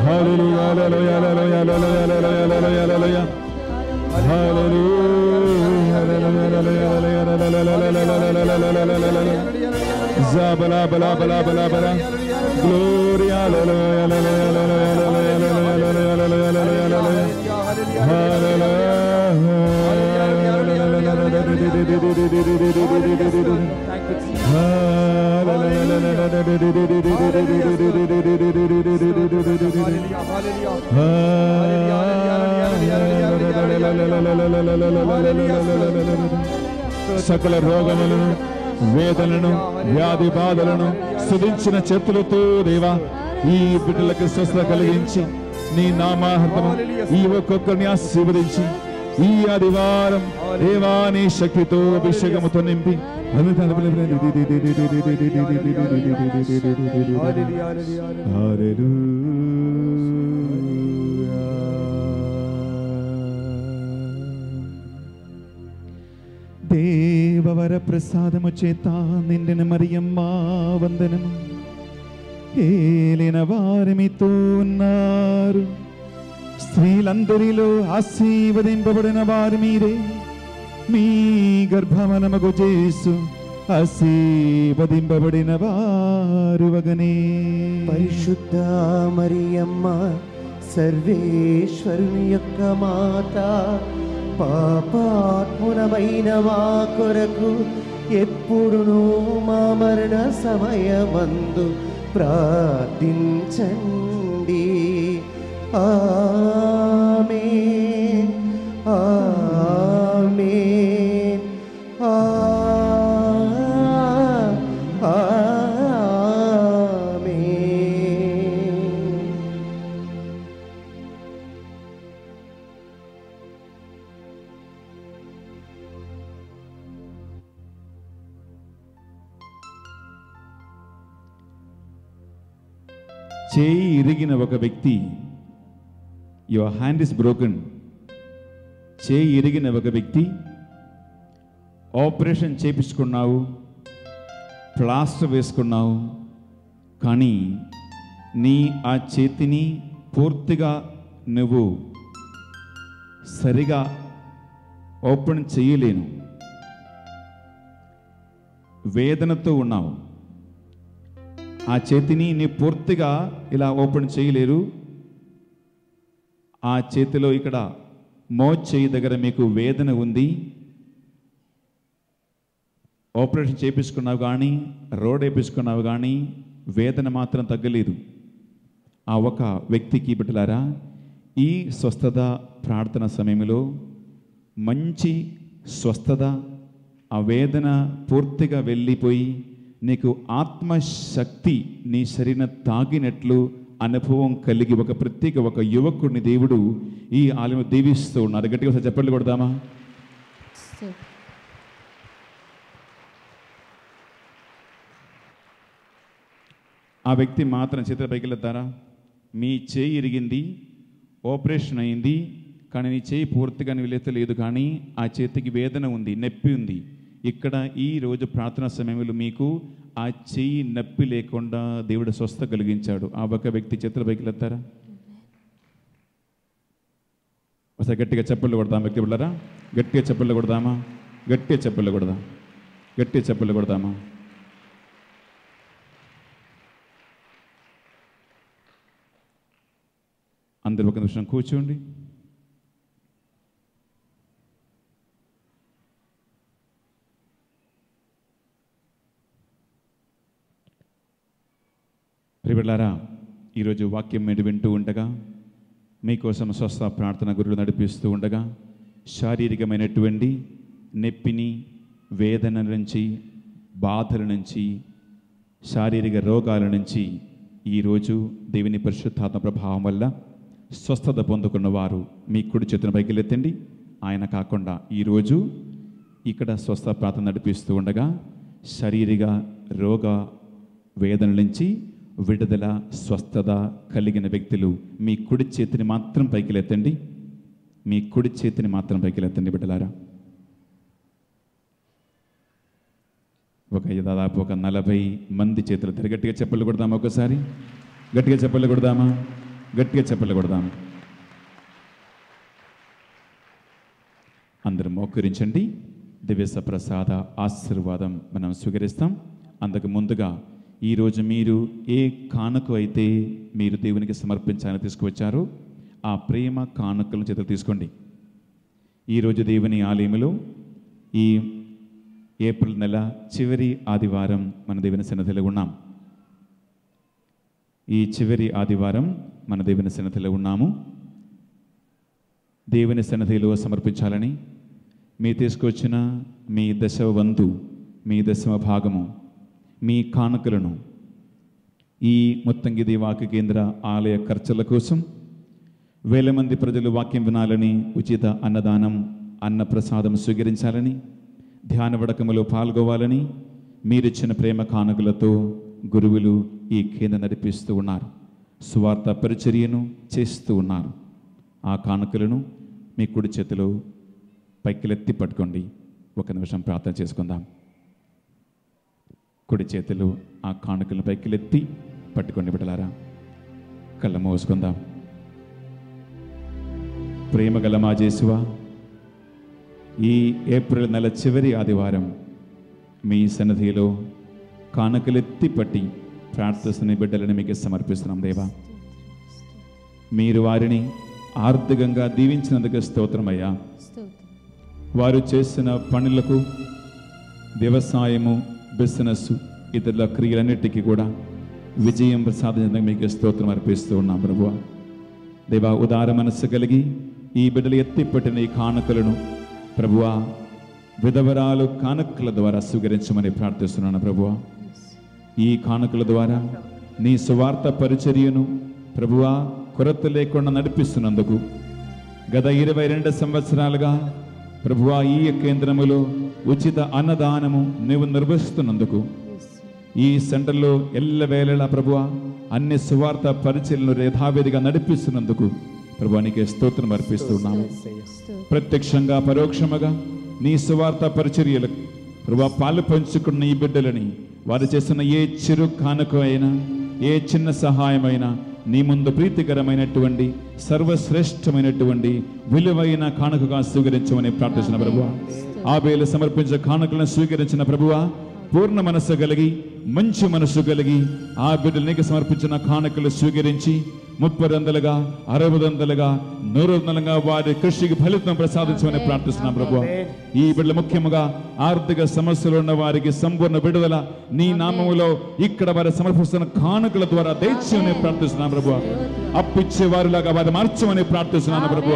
హల్లెలూయా హల్లెలూయా హల్లెలూయా హల్లెలూయా హల్లెలూయా Zabala bala bala bala bala Gloria la la la la la la సకల రోగములను వేదనలను వ్యాధి బాధలను స్తుతించిన చేతులతో దేవా ఈ బిడ్డలకు స్వస్థత కలిగించి నీ నామాహతము ఈ ఒక్కొక్కరిని ఆశీర్వదించి ఈ ఆదివారం దేవా నీ శక్తితో అభిషేకముతో నింపి దేవవర ప్రసాదము చేత నిండిన మరియమ్మ వందనము. ఏలిన వారు మీతో ఉన్నారు, స్త్రీలందరిలో ఆశీర్వదింపబడిన వారు మీరే. మీ గర్భమనమగు యేసు ఆశీర్వదింపబడిన వారు వగనే. పరిశుద్ధ మరియమ్మ సర్వేశ్వరుని యొక్క మాత, పాపాత్ములమైన మా కొరకు ఎప్పుడునూ మా మరణ సమయమందు ప్రార్థించండి. ఆమేన్ ఆమేన్ ఆమేన్. చేయి ఇరిగిన ఒక వ్యక్తి, యువర్ హ్యాండ్ ఇస్ బ్రోకెన్. చేయి ఇరిగిన ఒక వ్యక్తి ఆపరేషన్ చేపించుకున్నావు, ప్లాస్టర్ వేసుకున్నావు, కానీ నీ ఆ చేతిని పూర్తిగా నువ్వు సరిగా ఓపెన్ చేయలేను, వేదనతో ఉన్నావు. ఆ చేతిని నీ పూర్తిగా ఇలా ఓపెన్ చేయలేరు. ఆ చేతిలో ఇక్కడ మోచేయి దగ్గర మీకు వేదన ఉంది, ఆపరేషన్ చేయించుకున్నావు కానీ రోడ్ వేయించుకున్నావు కానీ వేదన మాత్రం తగ్గలేదు. ఆ ఒక వ్యక్తికి బిడ్డలారా ఈ స్వస్థత ప్రార్థన సమయంలో మంచి స్వస్థత, ఆ వేదన పూర్తిగా వెళ్ళిపోయి నీకు ఆత్మశక్తి నీ శరీరం తాగినట్లు అనుభవం కలిగి ఒక ప్రత్యేక ఒక యువకుడిని దేవుడు ఈ ఆలయం దీవిస్తూ ఉన్నారు. గట్టిగా ఒకసారి చెప్పండి కొడదామా? ఆ వ్యక్తి మాత్రం చేతుల పైకి వెళ్తారా? మీ చేయి ఇరిగింది, ఆపరేషన్ అయింది, కానీ నీ చేయి పూర్తిగా నిలెత్తలేదు, కానీ ఆ చేతికి వేదన ఉంది, నొప్పి ఉంది. ఇక్కడ ఈ రోజు ప్రార్థన సమయంలో మీకు ఆ చెయ్యి నొప్పి లేకుండా దేవుడు స్వస్థ కలిగించాడు. ఆ ఒక వ్యక్తి చేతుల పైకి వెళ్తారా? ఒకసారి గట్టిగా చప్పళ్ళు కొడదాం. వ్యక్తి బిడ్డలారా గట్టిగా చప్పళ్ళు కొడదామా? గట్టిగా చప్పళ్ళు కొడదాం. గట్టిగా చప్పళ్ళు కొడదామా? అందరూ ఒక నిమిషం కూర్చోండి. ప్రియబిడ్డలారా, ఈరోజు వాక్యం మీరు వింటూ ఉండగా, మీకోసం స్వస్థ ప్రార్థన గురువులు నడిపిస్తూ ఉండగా, శారీరకమైనటువంటి నొప్పిని, వేదన నుంచి, బాధల నుంచి, శారీరక రోగాల నుంచి ఈరోజు దేవుని పరిశుద్ధాత్మ ప్రభావం వల్ల స్వస్థత పొందుకున్న వారు మీ కుడి చేతుల పైకి ఎత్తండి. ఆయన కాకుండా ఈరోజు ఇక్కడ స్వస్థ ప్రార్థన నడిపిస్తూ ఉండగా శారీరక రోగ వేదన నుంచి విడుదల, స్వస్థత కలిగిన వ్యక్తులు మీ కుడి చేతిని మాత్రం పైకి ఎత్తండి. మీ కుడి చేతిని మాత్రం పైకి ఎత్తండి బిడ్డలారా. దాదాపు ఒక 40 మంది చేతులు గట్టిగా చెప్పలు కొడదామా? ఒకసారి గట్టిగా చెప్పలు కొడదామా? గట్టిగా చెప్పలు కొడదామా? అందరూ మోకరించండి. దివ్య ప్రసాద ఆశీర్వాదం మనం స్వీకరిస్తాం. అందుకు ముందుగా ఈరోజు మీరు ఏ కానుక అయితే మీరు దేవునికి సమర్పించాలని తీసుకువచ్చారో ఆ ప్రేమ కానుకలను చేతులు తీసుకోండి. ఈరోజు దేవుని ఆలయంలో ఈ ఏప్రిల్ నెల చివరి ఆదివారం మన దేవుని సన్నిధిలో ఉన్నాం. ఈ చివరి ఆదివారం మన దేవుని సన్నిధిలో ఉన్నాము. దేవుని సన్నిధిలో సమర్పించాలని మీ తీసుకొచ్చిన మీ దశమ వంతు, మీ దశమ భాగము, మీ కానుకలను ఈ ముత్తంగిది వాక్య కేంద్ర ఆలయ ఖర్చుల కోసం, వేల మంది ప్రజలు వాక్యం వినాలని, ఉచిత అన్నదానం, అన్న ప్రసాదం స్వీకరించాలని, ధ్యాన వడకములో పాల్గొవాలని మీరిచ్చిన ప్రేమ కానుకలతో గురువులు ఈ కేంద్రం నడిపిస్తూ ఉన్నారు. సువార్త పరిచర్యను చేస్తూ ఉన్నారు. ఆ కానుకలను మీ కుడి చేతిలో పైకిలెత్తి పట్టుకోండి. ఒక నిమిషం ప్రార్థన చేసుకుందాం. కుడి చేతులు ఆ కానుకలను పైకిలెత్తి పట్టుకోండి బిడ్డలారా. కళ్ళ మూసుకుందాం. ప్రేమ గల మా యేసువా, ఈ ఏప్రిల్ నెల చివరి ఆదివారం మీ సన్నిధిలో కానుకలెత్తి పట్టి ప్రార్థిస్తున్న బిడ్డలను మీకు సమర్పిస్తున్నాం దేవా. మీరు వారిని ఆర్థికంగా దీవించినందుకు స్తోత్రమయ్యా. వారు చేసిన పనులకు, వ్యవసాయము, బిజినెస్, ఇతరుల క్రియలన్నిటికీ కూడా విజయం ప్రసాదించడానికి మీకు స్తోత్రం అర్పిస్తూ ఉన్నాం ప్రభువా. దేవా, ఉదార మనస్సు కలిగి ఈ బిడ్డలు ఎత్తిపట్టిన ఈ కానుకలను ప్రభువా విధవరాలు కానుకల ద్వారా స్వీకరించమని ప్రార్థిస్తున్నాను ప్రభువా. ఈ కానుకల ద్వారా నీ సువార్త పరిచర్యను ప్రభువా కొరత లేకుండా నడిపిస్తున్నందుకు గత 22 సంవత్సరాలుగా ప్రభువా ఈ కేంద్రములో ఉచిత అన్నదానము నీవు నిర్వహిస్తున్నందుకు, ఈ సెంటర్లో ఎల్లవేళలా ప్రభువా అన్ని సువార్త పరిచర్యలను యథావిధిగా నడిపిస్తున్నందుకు ప్రభువా నీకే స్తోత్రం అర్పిస్తున్నాము. ప్రత్యక్షంగా పరోక్షముగా నీ సువార్త పరిచర్యలకు ప్రభువా పాలు పంచుకున్న ఈ బిడ్డలని వారు చేస్తున్న ఏ చిరు కానుక అయినా, ఏ చిన్న సహాయమైనా నీ ముందు ప్రీతికరమైనటువంటి సర్వశ్రేష్టమైనటువంటి విలువైన కానుకగా స్వీకరించమని ప్రార్థించిన ప్రభువా. ఆబేలు సమర్పించే కానుకలను స్వీకరించిన ప్రభువా, పూర్ణ మనస్సు కలిగి, మంచి మనస్సు కలిగి ఆ బిడ్డలు నీకు సమర్పించిన కానుకలు స్వీకరించి 30 60 100 వారి కృషికి ఫలితం ప్రసాదించమని ప్రార్థిస్తున్నాం ప్రభు. ఈ బిడ్డలు ముఖ్యంగా ఆర్థిక సమస్యలు ఉన్న వారికి సంపూర్ణ విడుదల నీ నామములో ఇక్కడ వారి సమర్పిస్తున్న కానుకల ద్వారా దయచేయమని ప్రార్థిస్తున్నాం ప్రభు. అప్పిచ్చే వారిలాగా వారు మార్చమని ప్రార్థిస్తున్నాను ప్రభు.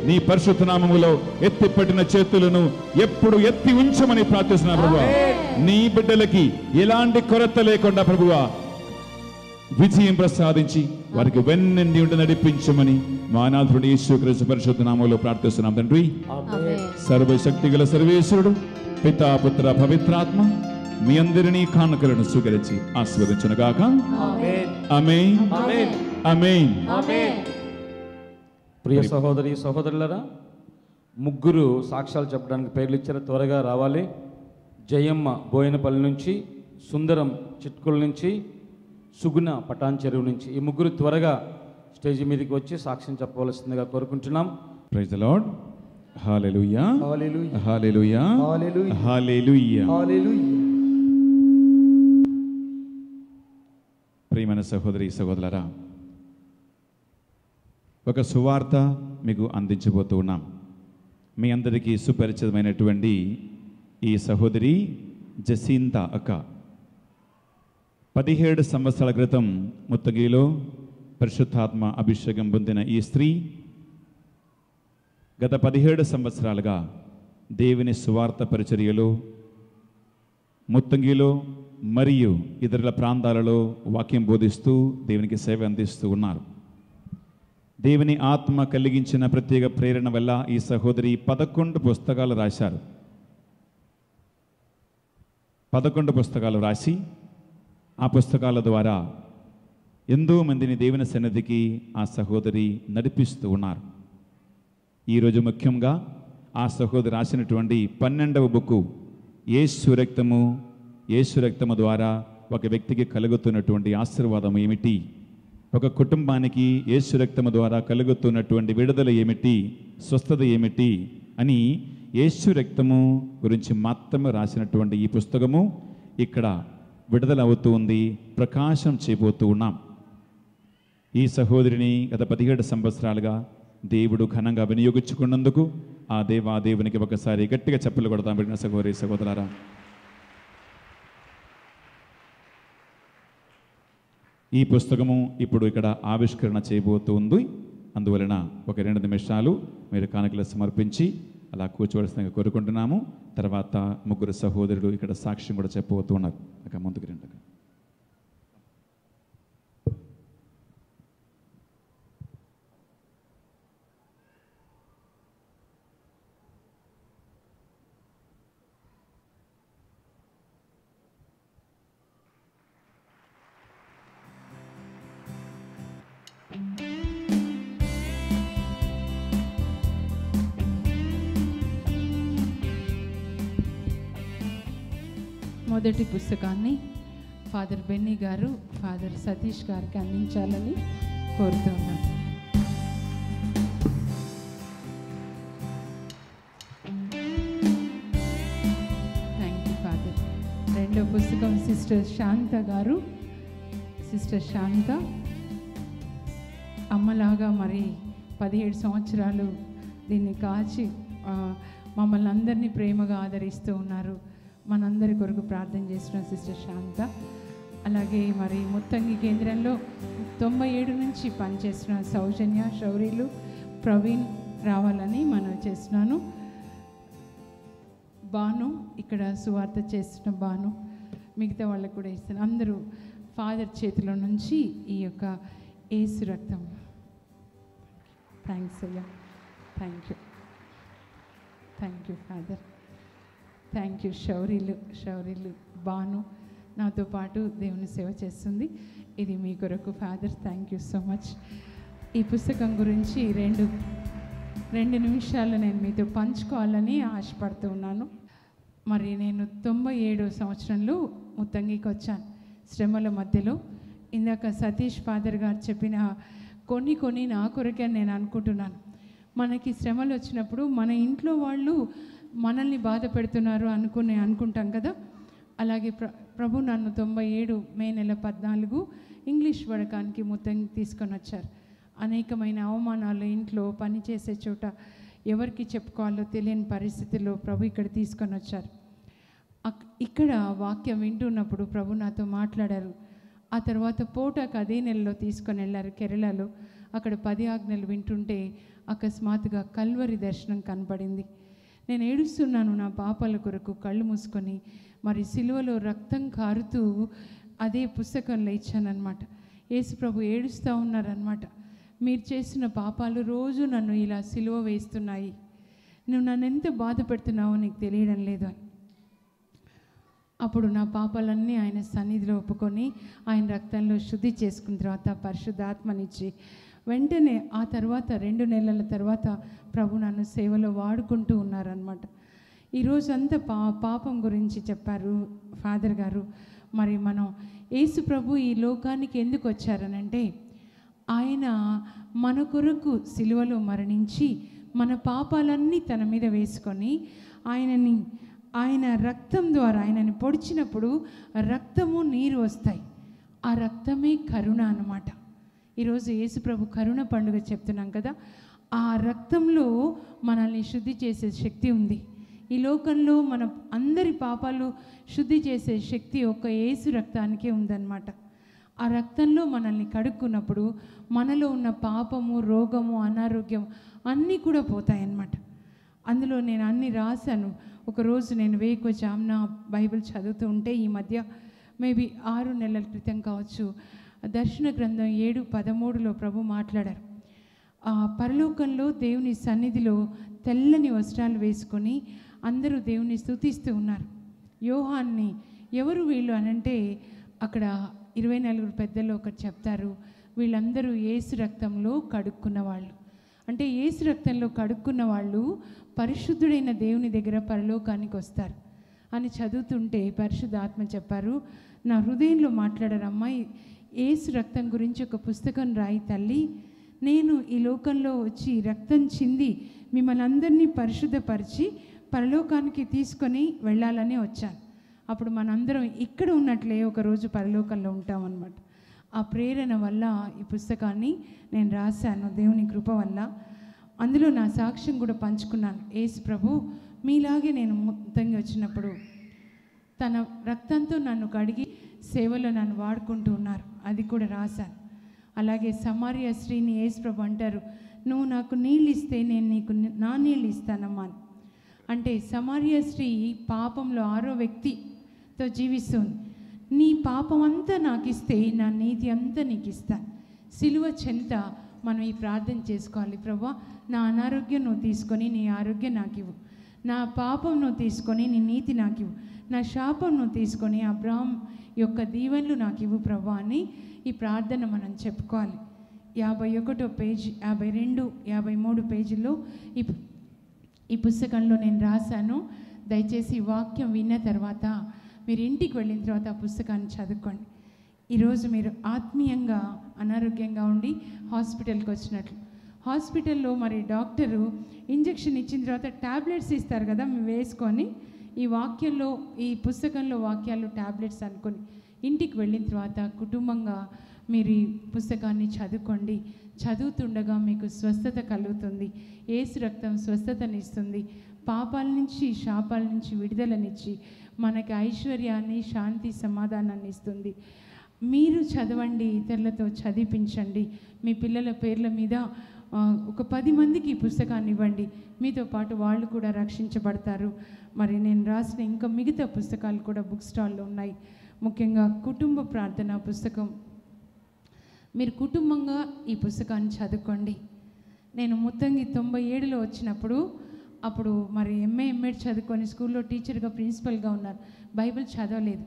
నీ పరిశుద్ధ నామములో ఎత్తిపట్టిన చేతులను ఎప్పుడు ఎత్తి ఉంచమని ప్రార్థిస్తున్నాను ప్రభు. నీ బిడ్డలకి ఎలాంటి కొరత లేకుండా ప్రభువా విజయం ప్రసాదించి వారికి వెన్నండి ఉండి నడిపించమని మా నాథుడు యేసుక్రీస్తు పరిశుద్ధ నామములో ప్రార్థిస్తున్నాం తండ్రి. సర్వశక్తి గల సర్వేశ్వరుడు పితా పుత్ర పవిత్రాత్మ మీ అందరినీ కానుకలను స్వీకరించి ఆశీర్వదించునుగాక. ఆమేన్ ఆమేన్. ప్రియ సహోదరి సహోదరులరా, 3 సాక్ష్యాలు చెప్పడానికి పేర్లు ఇచ్చారు. త్వరగా రావాలి. జయమ్మ బోయినపల్లి నుంచి, సుందరం చిట్కుల నుంచి, సుగుణ పటాన్ చెరువు నుంచి. ఈ 3 త్వరగా స్టేజ్ మీదకి వచ్చి సాక్ష్యం చెప్పవలసిందిగా కోరుకుంటున్నాం. Praise the lord. Hallelujah hallelujah hallelujah hallelujah hallelujah. Hallelujah. ప్రియమైన సహోదరి సహోదరులారా, ఒక సువార్త మీకు అందించబోతూ ఉన్నాం. మీ అందరికీ సుపరిచితమైనటువంటి ఈ సహోదరి జసీంత అక్క 17 సంవత్సరాల క్రితం ముత్తగిలో పరిశుద్ధాత్మ అభిషేకం పొందిన ఈ స్త్రీ గత 17 సంవత్సరాలుగా దేవుని సువార్త పరిచర్యలో ముత్తంగిలో మరియు ఇతరుల ప్రాంతాలలో వాక్యం బోధిస్తూ దేవునికి సేవ అందిస్తూ ఉన్నారు. దేవుని ఆత్మ కలిగించిన ప్రత్యేక ప్రేరణ వల్ల ఈ సహోదరి 11 పుస్తకాలు రాశారు. 11 పుస్తకాలు రాసి ఆ పుస్తకాల ద్వారా ఎంతో మందిని దేవుని సన్నిధికి ఆ సహోదరి నడిపిస్తూ ఉన్నారు. ఈరోజు ముఖ్యంగా ఆ సహోదరి రాసినటువంటి 12వ బుక్కు యేసు రక్తము, యేసు రక్తము ద్వారా ఒక వ్యక్తికి కలుగుతున్నటువంటి ఆశీర్వాదం ఏమిటి, ఒక కుటుంబానికి యేసు రక్తము ద్వారా కలుగుతున్నటువంటి విడుదల ఏమిటి, స్వస్థత ఏమిటి అని యేసు రక్తము గురించి మాత్రమే రాసినటువంటి ఈ పుస్తకము ఇక్కడ విడుదల అవుతూ ఉంది, ప్రకాశం చేయబోతూ ఉన్నాం. ఈ సహోదరిని గత 17 సంవత్సరాలుగా దేవుడు ఘనంగా వినియోగించుకున్నందుకు ఆ దేవునికి ఒకసారి గట్టిగా చప్పలు కొడతాం. పెట్టిన సహోదరి సహోదరులారా, ఈ పుస్తకము ఇప్పుడు ఇక్కడ ఆవిష్కరణ చేయబోతుంది. అందువలన ఒక 2 నిమిషాలు మీరు కానుకలు సమర్పించి అలా కూర్చోవలసిందిగా కోరుకుంటున్నాము. తర్వాత 3 సహోదరులు ఇక్కడ సాక్ష్యం కూడా చెప్పబోతున్నారు. అక్క ముందుకు రండి. మొదటి పుస్తకాన్ని ఫాదర్ బెన్నీ గారు ఫాదర్ సతీష్ గారికి అందించాలని కోరుతున్నాను. Thank you father. రెండో పుస్తకం సిస్టర్ శాంత గారు. సిస్టర్ శాంత అమ్మలాగా మరి 17 సంవత్సరాలు దీన్ని కాచి మమ్మల్ని అందరినీ ప్రేమగా ఆదరిస్తూ ఉన్నారు. మనందరి కొరకు ప్రార్థన చేసిన సిస్టర్ శాంత. అలాగే మరి ముత్తంగి కేంద్రంలో 97 నుంచి పనిచేస్తున్న సౌజన్య, శౌరీలు, ప్రవీణ్ రావాలని మనం చేస్తున్నాను. బాను ఇక్కడ సువార్త చేస్తున్న బాను, మిగతా వాళ్ళకు కూడా ఇస్తాను. అందరూ ఫాదర్ చేతిలో నుంచి ఈ యొక్క యేసు రక్తం. థ్యాంక్స్ అయ్యా. Thank you father. Thank you. శౌరీలు బాను నాతో పాటు దేవుని సేవ చేస్తుంది. ఇది మీ కొరకు father. Thank you so much. ఈ పుస్తకం గురించి రెండు నిమిషాలు నేను మీతో పంచుకోవాలని ఆశపడుతూ ఉన్నాను. మరి నేను 97వ సంవత్సరంలో ముత్తంగికి వచ్చాను. శ్రమల మధ్యలో ఇందాక సతీష్ ఫాదర్ గారు చెప్పిన కొన్ని నా కొరకే నేను అనుకుంటున్నాను. మనకి శ్రమలు వచ్చినప్పుడు మన ఇంట్లో వాళ్ళు మనల్ని బాధ పెడుతున్నారు అనుకుంటాం కదా. అలాగే ప్రభు నన్ను 97 మే నెల 14 ఇంగ్లీష్ వడకానికి ముత్తంగి తీసుకొని వచ్చారు. అనేకమైన అవమానాలు, ఇంట్లో పని చేసే చోట ఎవరికి చెప్పుకోవాలో తెలియని పరిస్థితుల్లో ప్రభు ఇక్కడ తీసుకొని వచ్చారు. ఇక్కడ వాక్యం వింటున్నప్పుడు ప్రభు నాతో మాట్లాడారు. ఆ తర్వాత పోటాకు అదే నెలలో తీసుకొని వెళ్ళారు కేరళలో. అక్కడ 10 ఆజ్ఞలు వింటుంటే అకస్మాత్తుగా కల్వరి దర్శనం కనపడింది. నేను ఏడుస్తున్నాను నా పాపాల కొరకు కళ్ళు మూసుకొని. మరి సిలువలో రక్తం కారుతూ అదే పుస్తకంలో ఇచ్చానన్నమాట. యేసు ప్రభు ఏడుస్తూ ఉన్నారనమాట. మీరు చేసిన పాపాలు రోజు నన్ను ఇలా సిలువ వేస్తున్నాయి, నువ్వు నన్ను ఎంత బాధ పెడుతున్నావో నీకు తెలియడం లేదు అని. అప్పుడు నా పాపాలన్నీ ఆయన సన్నిధిలో ఒప్పుకొని ఆయన రక్తంలో శుద్ధి చేసుకున్న తర్వాత పరిశుద్ధాత్మనిచ్చి వెంటనే ఆ తర్వాత 2 నెలల తర్వాత ప్రభు నన్ను సేవలో వాడుకుంటూ ఉన్నారనమాట. ఈరోజంతా పాపం గురించి చెప్పారు ఫాదర్ గారు. మరి మనం యేసు ప్రభు ఈ లోకానికి ఎందుకు వచ్చారనంటే, ఆయన మన కొరకు సిలువలో మరణించి మన పాపాలన్నీ తన మీద వేసుకొని ఆయన రక్తం ద్వారా ఆయనని పొడిచినప్పుడు రక్తము నీరు వస్తాయి. ఆ రక్తమే కరుణ అన్నమాట. ఈరోజు యేసుప్రభు కరుణ పండుగ చెప్తున్నాం కదా, ఆ రక్తంలో మనల్ని శుద్ధి చేసే శక్తి ఉంది. ఈ లోకంలో మన అందరి పాపాలు శుద్ధి చేసే శక్తి ఒక్క యేసు రక్తానికే ఉందన్నమాట. ఆ రక్తంలో మనల్ని కడుక్కున్నప్పుడు మనలో ఉన్న పాపము, రోగము, అనారోగ్యం అన్నీ కూడా పోతాయన్నమాట. అందులో నేను అన్నీ రాశాను. ఒకరోజు నేను వేకువజామున బైబిల్ చదువుతూ ఉంటే, ఈ మధ్య మేబీ 6 నెలల క్రితం కావచ్చు, దర్శన గ్రంథం 7:13లో ప్రభు మాట్లాడారు. పరలోకంలో దేవుని సన్నిధిలో తెల్లని వస్త్రాలు వేసుకొని అందరూ దేవుని స్తుతిస్తూ ఉన్నారు. యోహాన్ని ఎవరు వీళ్ళు అనంటే, అక్కడ 24 పెద్దలు ఒకటి చెప్తారు, వీళ్ళందరూ యేసు రక్తంలో కడుక్కున్న వాళ్ళు. అంటే యేసు రక్తంలో కడుక్కున్న వాళ్ళు పరిశుద్ధుడైన దేవుని దగ్గర పరలోకానికి వస్తారు అని చదువుతుంటే పరిశుద్ధాత్మ చెప్పారు, నా హృదయంలో మాట్లాడారు, అమ్మాయి యేసు రక్తం గురించి ఒక పుస్తకం రాయి తల్లి. నేను ఈ లోకంలో వచ్చి రక్తం చింది మిమ్మల్ని అందరినీ పరిశుద్ధపరిచి పరలోకానికి తీసుకొని వెళ్ళాలని వచ్చాను. అప్పుడు మనందరం ఇక్కడ ఉన్నట్లే ఒకరోజు పరలోకంలో ఉంటామన్నమాట. ఆ ప్రేరణ వల్ల ఈ పుస్తకాన్ని నేను రాశాను, దేవుని కృప వల్ల. అందులో నా సాక్ష్యం కూడా పంచుకున్నాను. యేసు ప్రభు మీలాగే నేను మొత్తంగా వచ్చినప్పుడు తన రక్తంతో నన్ను కడిగి సేవలో నన్ను వాడుకుంటూ ఉన్నారు, అది కూడా రాశాను. అలాగే సమార్య స్త్రీని యేసు ప్రభు అంటారు, నువ్వు నాకు నీళ్ళు ఇస్తే నేను నీకు నా నీళ్ళు ఇస్తానమ్మా అని. అంటే సమార్య స్త్రీ పాపంలో 6వ వ్యక్తితో జీవిస్తుంది. నీ పాపం అంతా నాకు ఇస్తే నా నీతి అంతా నీకు ఇస్తాను. సిలువ చెంత మనం ఈ ప్రార్థన చేసుకోవాలి. ప్రభువా, నా అనారోగ్యం నువ్వు తీసుకొని నీ ఆరోగ్యం నాకు ఇవ్వు, నా పాపం నువ్వు తీసుకొని నీ నీతి నాకు ఇవ్వు, నా శాపం నువ్వు తీసుకొని అబ్రహాం యొక్క దీవెనలు నాకు ఇవ్వు ప్రభువా అని ఈ ప్రార్థన మనం చెప్పుకోవాలి. 51వ పేజీ, 52, 53 పేజీల్లో ఈ పుస్తకంలో నేను రాశాను. దయచేసి ఈ వాక్యం విన్న తర్వాత మీరు ఇంటికి వెళ్ళిన తర్వాత ఆ పుస్తకాన్ని చదువుకోండి. ఈరోజు మీరు ఆత్మీయంగా అనారోగ్యంగా ఉండి హాస్పిటల్కి వచ్చినట్లు, హాస్పిటల్లో మరి డాక్టరు ఇంజెక్షన్ ఇచ్చిన తర్వాత ట్యాబ్లెట్స్ ఇస్తారు కదా, మేము వేసుకొని ఈ వాక్యంలో ఈ పుస్తకంలో వాక్యాలు ట్యాబ్లెట్స్ అనుకొని ఇంటికి వెళ్ళిన తర్వాత కుటుంబంగా మీరు ఈ పుస్తకాన్ని చదువుకోండి. చదువుతుండగా మీకు స్వస్థత కలుగుతుంది. యేసు రక్తం స్వస్థతనిస్తుంది, పాపాల నుంచి శాపాల నుంచి విడుదలనిచ్చి మనకి ఐశ్వర్యాన్ని, శాంతి, సమాధానాన్ని ఇస్తుంది. మీరు చదవండి, ఇతరులతో చదివించండి. మీ పిల్లల పేర్ల మీద ఒక 10 మందికి ఈ పుస్తకాన్ని ఇవ్వండి, మీతో పాటు వాళ్ళు కూడా రక్షించబడతారు. మరి నేను రాసిన ఇంకా మిగతా పుస్తకాలు కూడా బుక్ స్టాల్లో ఉన్నాయి. ముఖ్యంగా కుటుంబ ప్రార్థన పుస్తకం, మీరు కుటుంబంగా ఈ పుస్తకాన్ని చదువుకోండి. నేను ముత్తంగి 97లో వచ్చినప్పుడు, అప్పుడు మరి ఎంఏడ్ చదువుకొని స్కూల్లో టీచర్గా, ప్రిన్సిపల్గా ఉన్నారు, బైబిల్ చదవలేదు.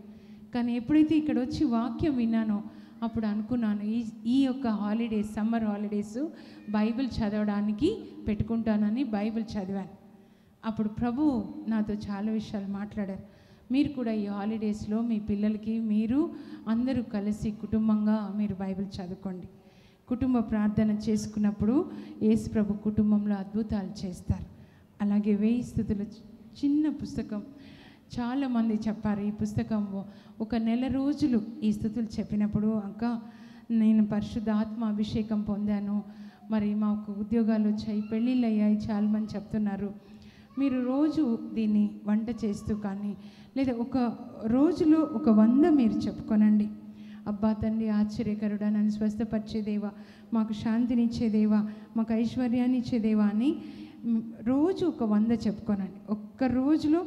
కానీ ఎప్పుడైతే ఇక్కడ వచ్చి వాక్యం విన్నానో అప్పుడు అనుకున్నాను, ఈ యొక్క హాలిడేస్, సమ్మర్ హాలిడేస్ బైబిల్ చదవడానికి పెట్టుకుంటానని బైబిల్ చదివాను. అప్పుడు ప్రభు నాతో చాలా విషయాలు మాట్లాడారు. మీరు కూడా ఈ హాలిడేస్లో మీ పిల్లలకి మీరు అందరూ కలిసి కుటుంబంగా మీరు బైబిల్ చదువుకోండి. కుటుంబ ప్రార్థన చేసుకున్నప్పుడు యేసు ప్రభు కుటుంబంలో అద్భుతాలు చేస్తారు. అలాగే 1000 స్తుతులు చిన్న పుస్తకం, చాలామంది చెప్పారు ఈ పుస్తకం 1 నెల రోజులు ఈ స్తుతులు చెప్పినప్పుడు అక్క నేను పరిశుద్ధాత్మ అభిషేకం పొందాను, మరి మాకు ఉద్యోగాలు వచ్చాయి, పెళ్ళిళ్ళు అయ్యాయి, చాలామంది చెప్తున్నారు. మీరు రోజు దీన్ని వంట చేస్తూ కానీ లేదా ఒక రోజులో 100 మీరు చెప్పుకోనండి. అబ్బా తండ్రి ఆశ్చర్యకరుడా, నన్ను స్వస్థపరిచేదేవా, మాకు శాంతినిచ్చేదేవా, మాకు ఐశ్వర్యాన్ని ఇచ్చేదేవా అని రోజు 100 చెప్పుకోనండి. ఒక్క రోజులో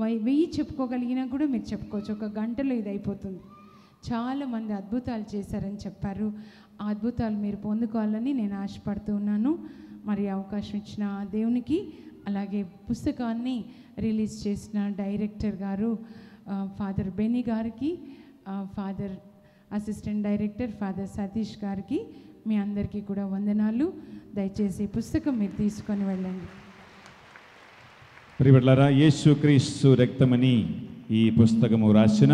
1000 చెప్పుకోగలిగినా కూడా మీరు చెప్పుకోవచ్చు. 1 గంటలో ఇది అయిపోతుంది. చాలామంది అద్భుతాలు చేశారని చెప్పారు. ఆ అద్భుతాలు మీరు పొందుకోవాలని నేను ఆశపడుతూ ఉన్నాను. మరి అవకాశం ఇచ్చిన దేవునికి, అలాగే పుస్తకాన్ని రిలీజ్ చేసిన డైరెక్టర్ గారు ఫాదర్ బెన్నీ గారికి, father assistant director father Satish గారికి, మీ అందరికీ కూడా వందనాలు. దయచేసి పుస్తకం మీరు తీసుకొని వెళ్ళండి. ప్రియబిడ్డలారా, యేసుక్రీస్తు రక్తమని ఈ పుస్తకము రాసిన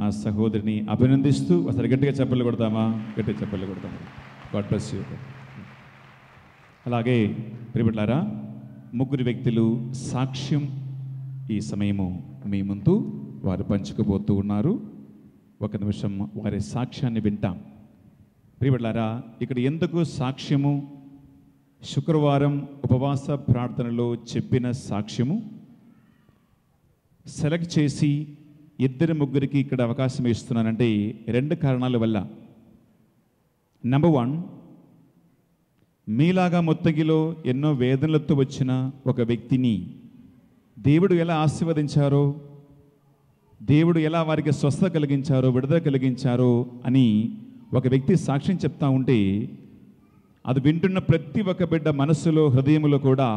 ఆ సహోదరిని అభినందిస్తూ ఒకసారి గట్టిగా చప్పట్లు కొడతామా? గట్టిగా చప్పట్లు కొడతామా? God bless you. అలాగే ప్రియబిడ్డలారా, 3 వ్యక్తులు సాక్ష్యం ఈ సమయము మీ ముందు వారు పంచుకోబోతూ ఉన్నారు. 1 నిమిషం వారి సాక్ష్యాన్ని వింటాం. ప్రియబిడ్డలారా, ఇక్కడ ఎందుకు సాక్ష్యము? శుక్రవారం ఉపవాస ప్రార్థనలో చెప్పిన సాక్ష్యము సెలెక్ట్ చేసి 2-3కి ఇక్కడ అవకాశం ఇస్తున్నానంటే 2 కారణాల వల్ల. నెంబర్ 1, మీలాగా మొత్తగిలో ఎన్నో వేదనలతో వచ్చిన ఒక వ్యక్తిని దేవుడు ఎలా ఆశీర్వదించారో, దేవుడు ఎలా వారికి స్వస్థత కలిగించారో, విడుదల కలిగించారో అని ఒక వ్యక్తి సాక్ష్యం చెప్తా ఉంటే అది వింటున్న ప్రతి ఒక్క బిడ్డ మనస్సులో, హృదయంలో కూడా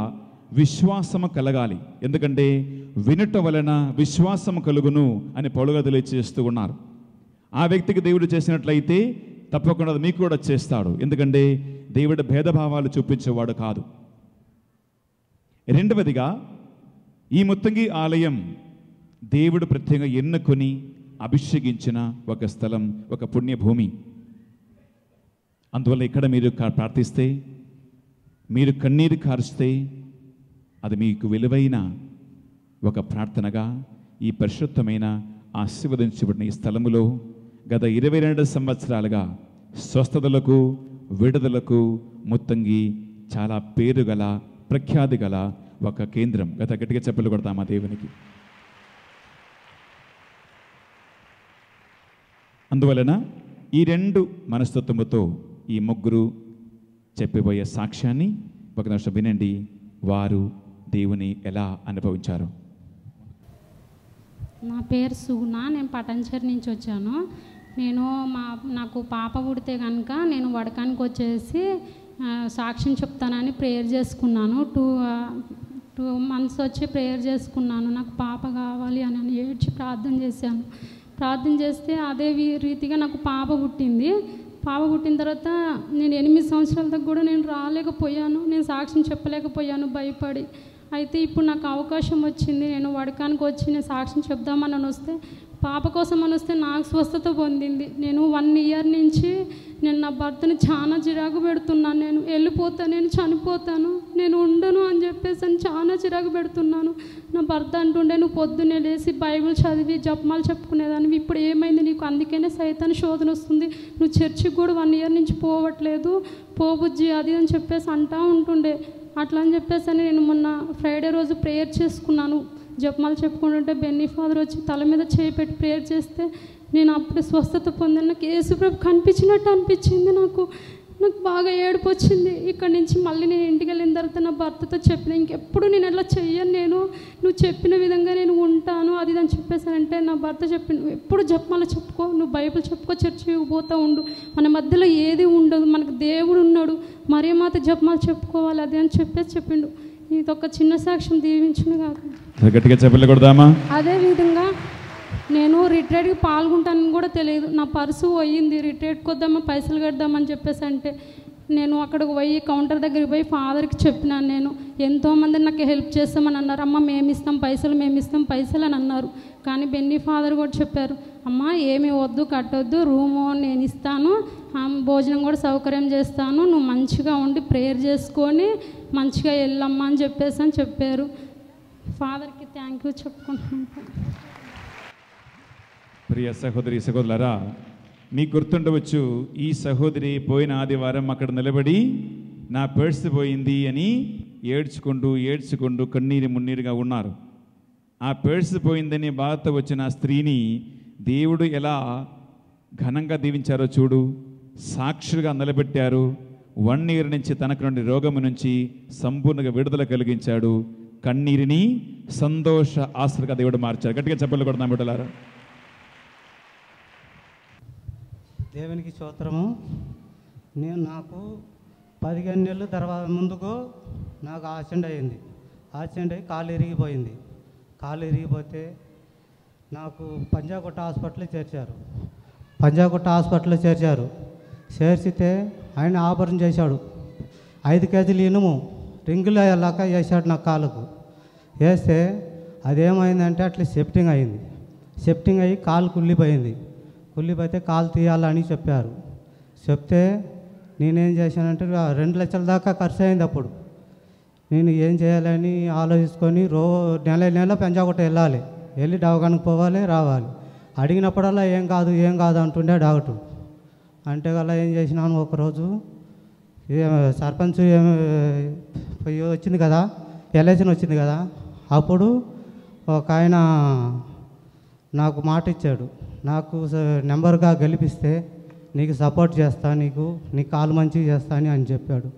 విశ్వాసము కలగాలి. ఎందుకంటే వినుట వలన విశ్వాసము కలుగును అని పౌలుగా తెలియజేస్తూ ఉన్నారు. ఆ వ్యక్తికి దేవుడు చేసినట్లయితే తప్పకుండా మీకు కూడా చేస్తాడు. ఎందుకంటే దేవుడు భేదభావాలు చూపించేవాడు కాదు. 2వదిగా, ఈ ముత్తంగి ఆలయం దేవుడు ప్రత్యేకంగా ఎన్నుకొని అభిషేకించిన ఒక స్థలం, ఒక పుణ్యభూమి. అందువల్ల ఇక్కడ మీరు ప్రార్థిస్తే, మీరు కన్నీరు కారుస్తే అది మీకు విలువైన ఒక ప్రార్థనగా ఈ పరిశుద్ధమైన ఆశీర్వదించబడిన ఈ స్థలములో గత 22 సంవత్సరాలుగా స్వస్థతలకు, విడుదలకు ముత్తంగి చాలా పేరు గల, ప్రఖ్యాతి గల ఒక కేంద్రం. గట్టిగా చెప్పలు కొడతామా దేవునికి? అందువలన ఈ 2 మనస్తత్వముతో ఈ 3 చెప్పిపోయే సాక్ష్యాన్ని 1 నిమిషం వినండి. వారు దేవుని ఎలా అనుభవించారు. నా పేరు సుగుణ, నేను పటంచేరు నుంచి వచ్చాను. నాకు పాప పుడితే కనుక నేను వడకానికి వచ్చేసి సాక్ష్యం చెప్తానని ప్రేయర్ చేసుకున్నాను. 2 months వచ్చి ప్రేయర్ చేసుకున్నాను. నాకు పాప కావాలి అని ఏడ్చి ప్రార్థన చేశాను. ప్రార్థన చేస్తే అదే రీతిగా నాకు పాప పుట్టింది. పాప పుట్టిన తర్వాత నేను 8 సంవత్సరాల దాకా కూడా నేను రాలేకపోయాను, నేను సాక్ష్యం చెప్పలేకపోయాను భయపడి. అయితే ఇప్పుడు నాకు అవకాశం వచ్చింది. నేను వడకానికి వచ్చి నేను సాక్ష్యం చెప్దామని వస్తే, పాప కోసం అని వస్తే నాకు స్వస్థత పొందింది. నేను 1 year నుంచి నేను నా భర్తను చాలా చిరాకు పెడుతున్నాను. నేను వెళ్ళిపోతాను, నేను చనిపోతాను, నేను ఉండను అని చెప్పేసి చాలా చిరాకు పెడుతున్నాను. నా భర్త అంటుండే, నువ్వు పొద్దున్నే లేసి బైబిల్ చదివి జపమాలు చెప్పుకునేదాన్ని, ఇప్పుడు ఏమైంది నీకు? అందుకనే సైతాన్ శోధన వస్తుంది, నువ్వు చర్చికి కూడా 1 year నుంచి పోవట్లేదు, పోబుజ్జి అది అని చెప్పేసి అంటూ ఉంటుండే. అట్లా అని చెప్పేసి నేను మొన్న ఫ్రైడే రోజు ప్రేయర్ చేసుకున్నాను. జపమాలు చెప్పుకుంటుంటే బెన్నీ ఫాదర్ వచ్చి తల మీద చేయి పెట్టి ప్రేయర్ చేస్తే నేను అప్పుడే స్వస్థత పొందాను. నాకు యేసుప్రభు కనిపించినట్టు అనిపించింది. నాకు బాగా ఏడుపు వచ్చింది. ఇక్కడి నుంచి మళ్ళీ నేను ఇంటికి వెళ్ళిన తర్వాత నా భర్తతో చెప్పిన, ఇంకెప్పుడు నేను అట్లా చెయ్యను, నువ్వు చెప్పిన విధంగా నేను ఉంటాను అది అని చెప్పేసానంటే నా భర్త చెప్పి, నువ్వు ఎప్పుడు జపమాలు చెప్పుకో, నువ్వు బైబిల్ చెప్పుకో, చర్చికి పోతూ ఉండు, మన మధ్యలో ఏది ఉండదు, మనకు దేవుడు ఉన్నాడు, మరే మాత జపమాలు చెప్పుకోవాలి అది అని చెప్పిండు. ఇది ఒక చిన్న సాక్ష్యం దీవించును కాదు. గట్టిగా చెప్పలే కొడదామా? అదేవిధంగా నేను రిట్రీట్కి పాల్గొంటానని కూడా తెలియదు. నా పర్సు పోయింది, రిట్రీట్కి వద్దామా పైసలు కడదామని చెప్పేసి అంటే నేను అక్కడికి పోయి కౌంటర్ దగ్గరికి పోయి ఫాదర్కి చెప్పినాను. నేను ఎంతోమంది నాకు హెల్ప్ చేస్తామని అన్నారు. అమ్మ మేము ఇస్తాం పైసలు అని అన్నారు. కానీ బెన్నీ ఫాదర్ కూడా చెప్పారు, అమ్మ ఏమి వద్దు, కట్టొద్దు, రూము నేను ఇస్తాను, భోజనం కూడా సౌకర్యం చేస్తాను, నువ్వు మంచిగా ఉండి ప్రేయర్ చేసుకొని మంచిగా వెళ్ళమ్మా అని చెప్పారు. ఫాదర్కి థ్యాంక్ యూ చెప్పుకుంటున్నాను. ప్రియ సహోదరి సహోదరులారా, మీకు గుర్తుండవచ్చు, ఈ సహోదరి పోయిన ఆదివారం అక్కడ నిలబడి నా పర్స్ పోయింది అని ఏడ్చుకుంటూ కన్నీరు మున్నీరుగా ఉన్నారు. ఆ పర్స్ పోయిందని బాధతో వచ్చిన ఆ స్త్రీని దేవుడు ఎలా ఘనంగా దీవించారో చూడు. సాక్షులుగా నిలబెట్టారు. 1 year నుంచి తనకు నుండి రోగము నుంచి సంపూర్ణంగా విడుదల కలిగించాడు. కన్నీరిని సంతోష ఆశ్రగా దేవుడు మార్చారు. గట్టిగా చెప్పలు కొడతాం బిడ్డలారా. దేవునికి స్తోత్రము. నాకు 15 నెలల తర్వాత ముందుకు నాకు యాక్సిడెంట్ అయ్యింది. యాక్సిడెంట్ అయ్యి కాలు ఇరిగిపోయింది. కాలు ఇరిగిపోతే నాకు పంజాగుట్ట హాస్పిటల్లో చేర్చారు. చేర్చితే ఆయన ఆపరేషన్ చేశాడు. 5 కేజీలు ఇనుము రింగులు అయ్యేలాగా వేసాడు నా కాలుకు. వేస్తే అదేమైందంటే అట్లా సెప్టింగ్ అయింది. సెప్టింగ్ అయ్యి కాలు కుళ్ళిపోతే కాలు తీయాలని చెప్పారు. చెప్తే నేనేం చేశానంటే 2 లక్షల దాకా ఖర్చు అయింది. అప్పుడు నేను ఏం చేయాలని ఆలోచించుకొని నెల పంజాగుట్ట వెళ్ళి దవాఖానకు పోవాలి రావాలి. అడిగినప్పుడల్లా ఏం కాదు అంటుండే డాక్టర్. అంటే గల ఏం చేసినాను, ఒకరోజు సర్పంచ్ వచ్చింది కదా, ఎలక్షన్ వచ్చింది కదా, అప్పుడు ఒక ఆయన నాకు మాట ఇచ్చాడు. నాకు నెంబర్గా గెలిపిస్తే నీకు సపోర్ట్ చేస్తా, నీ కాలు మంచిగా చేస్తా అని చెప్పాడు.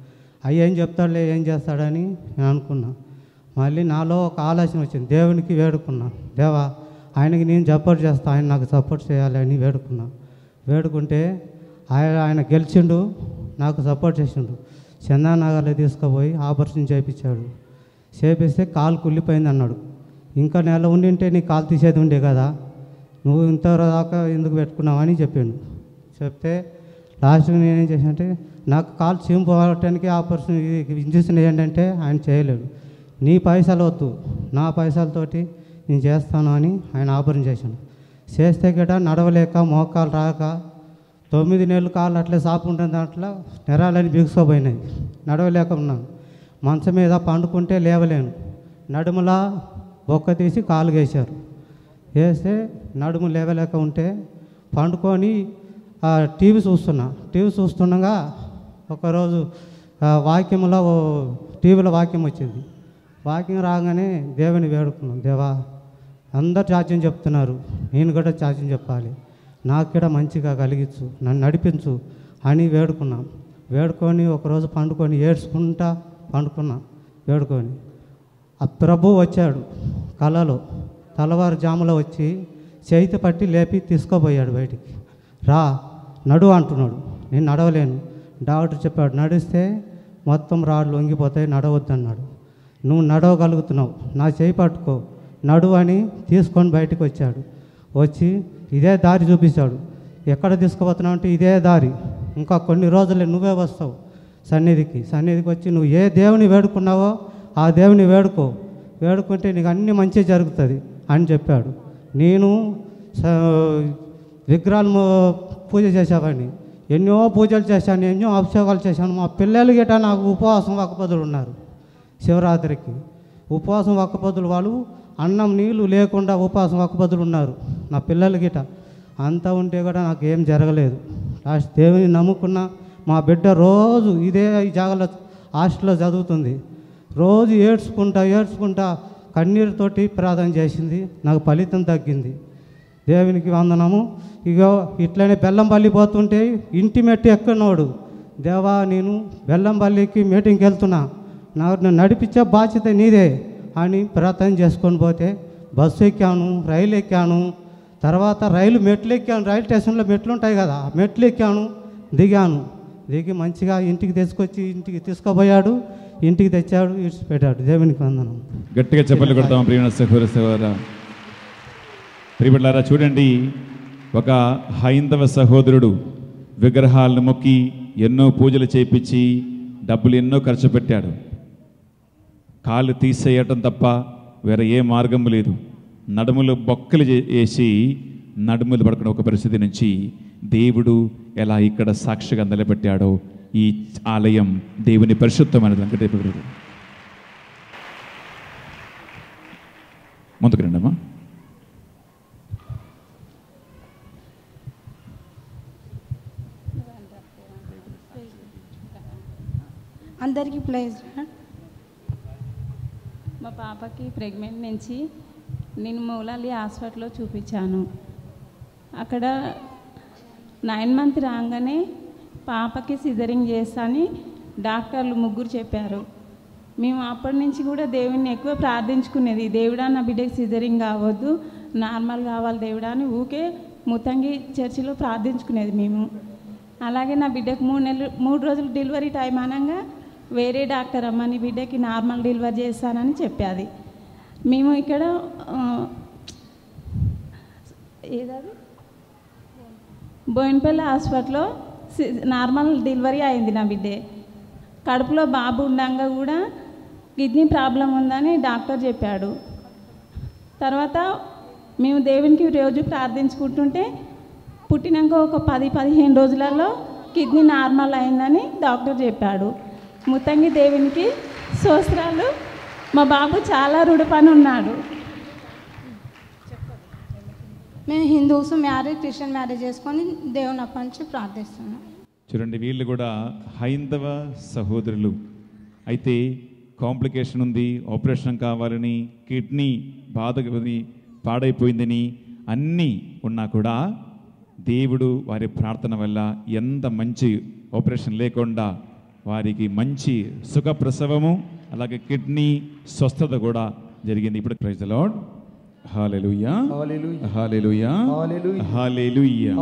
ఏం చెప్తాడులే, ఏం చేస్తాడని నేను అనుకున్నా. మళ్ళీ నాలో ఒక ఆలోచన వచ్చింది. దేవునికి వేడుకున్నా, దేవా ఆయనకి నేను సపోర్ట్ చేస్తా, ఆయన నాకు సపోర్ట్ చేయాలని వేడుకుంటే ఆయన గెలిచిండు, నాకు సపోర్ట్ చేసిండు. చందానగర్లో తీసుకుపోయి ఆపరేషన్ చేపిస్తే కాలు కుళ్ళిపోయింది అన్నాడు. ఇంకా నెల ఉండింటే నీ కాలు తీసేది ఉండే కదా, నువ్వు ఇంతదాకా ఎందుకు పెట్టుకున్నావు అని చెప్తే లాస్ట్కి నేనేం చేశానంటే నాకు కాలు చీము పోవటానికి ఆపరేషన్ ఇంజక్షన్ ఏంటంటే ఆయన చేయలేడు. నీ పైసలు వద్దు, నా పైసలతోటి నేను చేస్తాను అని ఆయన ఆపరేషన్ చేశాను. చేస్తే గట నడవలేక మోకాలు రాక 9 నెలలు కాళ్ళు అట్లే సాపుకుంటున్న దాంట్లో నెరాలని బిగుసుకోపోయినాయి. నడవలేక ఉన్నాను. మంచం మీద పండుకుంటే లేవలేను. నడుములా బొక్క తీసి కాలు వేశారు. వేస్తే నడుము లేవలేక ఉంటే పండుకొని టీవీ చూస్తుండగా ఒకరోజు వాక్యంలో టీవీలో వాక్యం వచ్చింది. వాక్యం రాగానే దేవుని వేడుకున్నాం, దేవా అందరు చాచ్యం చెప్తున్నారు, నేను కూడా చాచ్యం చెప్పాలి, నాకు కూడా మంచిగా కలిగించు, నన్ను నడిపించు అని వేడుకొని ఒకరోజు పండుకొని ఏడ్చుకుంటా వేడుకొని ఆ ప్రభు వచ్చాడు కలలో. తెల్లవారుజాములో వచ్చి చేతి పట్టి లేపి తీసుకుపోయాడు బయటికి. నడు అంటున్నాడు. నేను నడవలేను. డాక్టర్ చెప్పాడు, నడిస్తే మొత్తం రాళ్ళు వంగిపోతాయి, నడవద్దన్నాడు. నువ్వు నడవగలుగుతున్నావు, నా చేయి పట్టుకో, నడు అని తీసుకొని బయటకు వచ్చాడు. వచ్చి ఇదే దారి చూపించాడు. ఎక్కడ తీసుకుపోతున్నావు అంటే ఇదే దారి, ఇంకా కొన్ని రోజులే నువ్వే వస్తావు సన్నిధికి వచ్చి నువ్వు ఏ దేవుని వేడుకున్నావో ఆ దేవుని వేడుకుంటే నీకు అన్నీ మంచిగా జరుగుతుంది అని చెప్పాడు. నేను విగ్రహాలు పూజ చేసేవాడిని, ఎన్నో పూజలు చేశాను, ఎన్నో అభిషేకాలు చేశాను. మా పిల్లలు గిట్ట నాకు ఉపవాసం ఒక్కపొద్దులు ఉన్నారు. శివరాత్రికి ఉపవాసం ఒక్కపొద్దులు వాళ్ళు అన్నం నీళ్ళు లేకుండా ఉపవాసం ఒక్కపొద్దులు ఉన్నారు నా పిల్లలు గిట్ట. అంతా ఉంటే కూడా నాకు ఏం జరగలేదు. లాస్ట్ దేవుని నమ్ముకున్న మా బిడ్డ రోజు ఇదే ఈ జాగాలో హాస్టల్లో చదువుతుంది. రోజు ఏడ్చుకుంటా కన్నీరుతోటి ప్రార్థన చేసింది. నాకు ఫలితం తగ్గింది. దేవునికి వందనము. ఇగో ఇట్లనే బెల్లంపల్లి పోతుంటే ఇంటి మెట్టు ఎక్కనోడు, దేవా నేను బెల్లంపల్లికి మీటింగ్కి వెళ్తున్నా, నాకు నడిపించే బాధ్యత నీదే అని ప్రార్థన చేసుకొని పోతే బస్సు ఎక్కాను, రైలు ఎక్కాను, తర్వాత మెట్లు ఎక్కాను. రైలు స్టేషన్లో మెట్లు ఉంటాయి కదా, మెట్లు ఎక్కాను, దిగి మంచిగా ఇంటికి తీసుకుపోయాడు, ఇంటికి తెచ్చాడు, ఇడిచిపెట్టాడు. దేవునికి వందనం. గట్టిగా చెప్పలు కొడతాం. ప్రియబిడ్డలారా చూడండి, ఒక హైందవ సహోదరుడు విగ్రహాలను మొక్కి ఎన్నో పూజలు చేయించి డబ్బులు ఎన్నో ఖర్చు పెట్టాడు. కాళ్ళు తీసేయటం తప్ప వేరే ఏ మార్గం లేదు. నడుములు బొక్కలు వేసి నడుములు పడుకున్న ఒక పరిస్థితి నుంచి దేవుడు ఎలా ఇక్కడ సాక్షిగా నిలబెట్టాడో ఈ ఆలయం దేవుని పరిశుద్ధమైనది. ముందుకు రండమ్మా. అందరికీ ప్లేస్. మా పాపకి ప్రెగ్నెంట్ నుంచి నేను మౌలాలి హాస్పిటల్లో చూపించాను. అక్కడ 9 మంత్ రాగానే పాపకి సిజరింగ్ చేస్తానని డాక్టర్లు 3 చెప్పారు. మేము అప్పటి నుంచి కూడా దేవుడిని ఎక్కువ ప్రార్థించుకునేది, దేవుడా నా బిడ్డకి సిజరింగ్ కావద్దు, నార్మల్ కావాలి దేవుడా అని ఊకే ముత్తంగి చర్చిలో ప్రార్థించుకునేది మేము. అలాగే నా బిడ్డకు 3 రోజులు డెలివరీ టైం అనగా వేరే డాక్టర్ అమ్మ నీ బిడ్డకి నార్మల్ డెలివరీ చేస్తానని చెప్పేది. మేము ఇక్కడ ఏదది బోయినపల్లి హాస్పిటల్లో నార్మల్ డెలివరీ అయింది. నా బిడ్డే కడుపులో బాబు ఉండగా కూడా కిడ్నీ ప్రాబ్లం ఉందని డాక్టర్ చెప్పాడు. తర్వాత మేము దేవునికి రోజు ప్రార్థించుకుంటుంటే పుట్టినాక ఒక 10-15 రోజులలో కిడ్నీ నార్మల్ అయిందని డాక్టర్ చెప్పాడు. ముత్తంగి దేవునికి స్తోత్రాలు. మా బాబు చాలా రుణపని ఉన్నాడు. మేము హిందూస్ మ్యారేజ్ క్రిస్టియన్ మ్యారేజ్ చేసుకొని దేవుని అప్పటి నుంచి ప్రార్థిస్తున్నాం. చూడండి, వీళ్ళు కూడా హైందవ సహోదరులు. అయితే కాంప్లికేషన్ ఉంది, ఆపరేషన్ కావాలని, కిడ్నీ బాధని పాడైపోయిందని అన్నీ ఉన్నా కూడా దేవుడు వారి ప్రార్థన వల్ల ఎంత మంచి ఆపరేషన్ లేకుండా వారికి మంచి సుఖప్రసవము అలాగే కిడ్నీ స్వస్థత కూడా జరిగింది. ఇప్పుడు praise the lord. Hallelujah, hallelujah, hallelujah, hallelujah.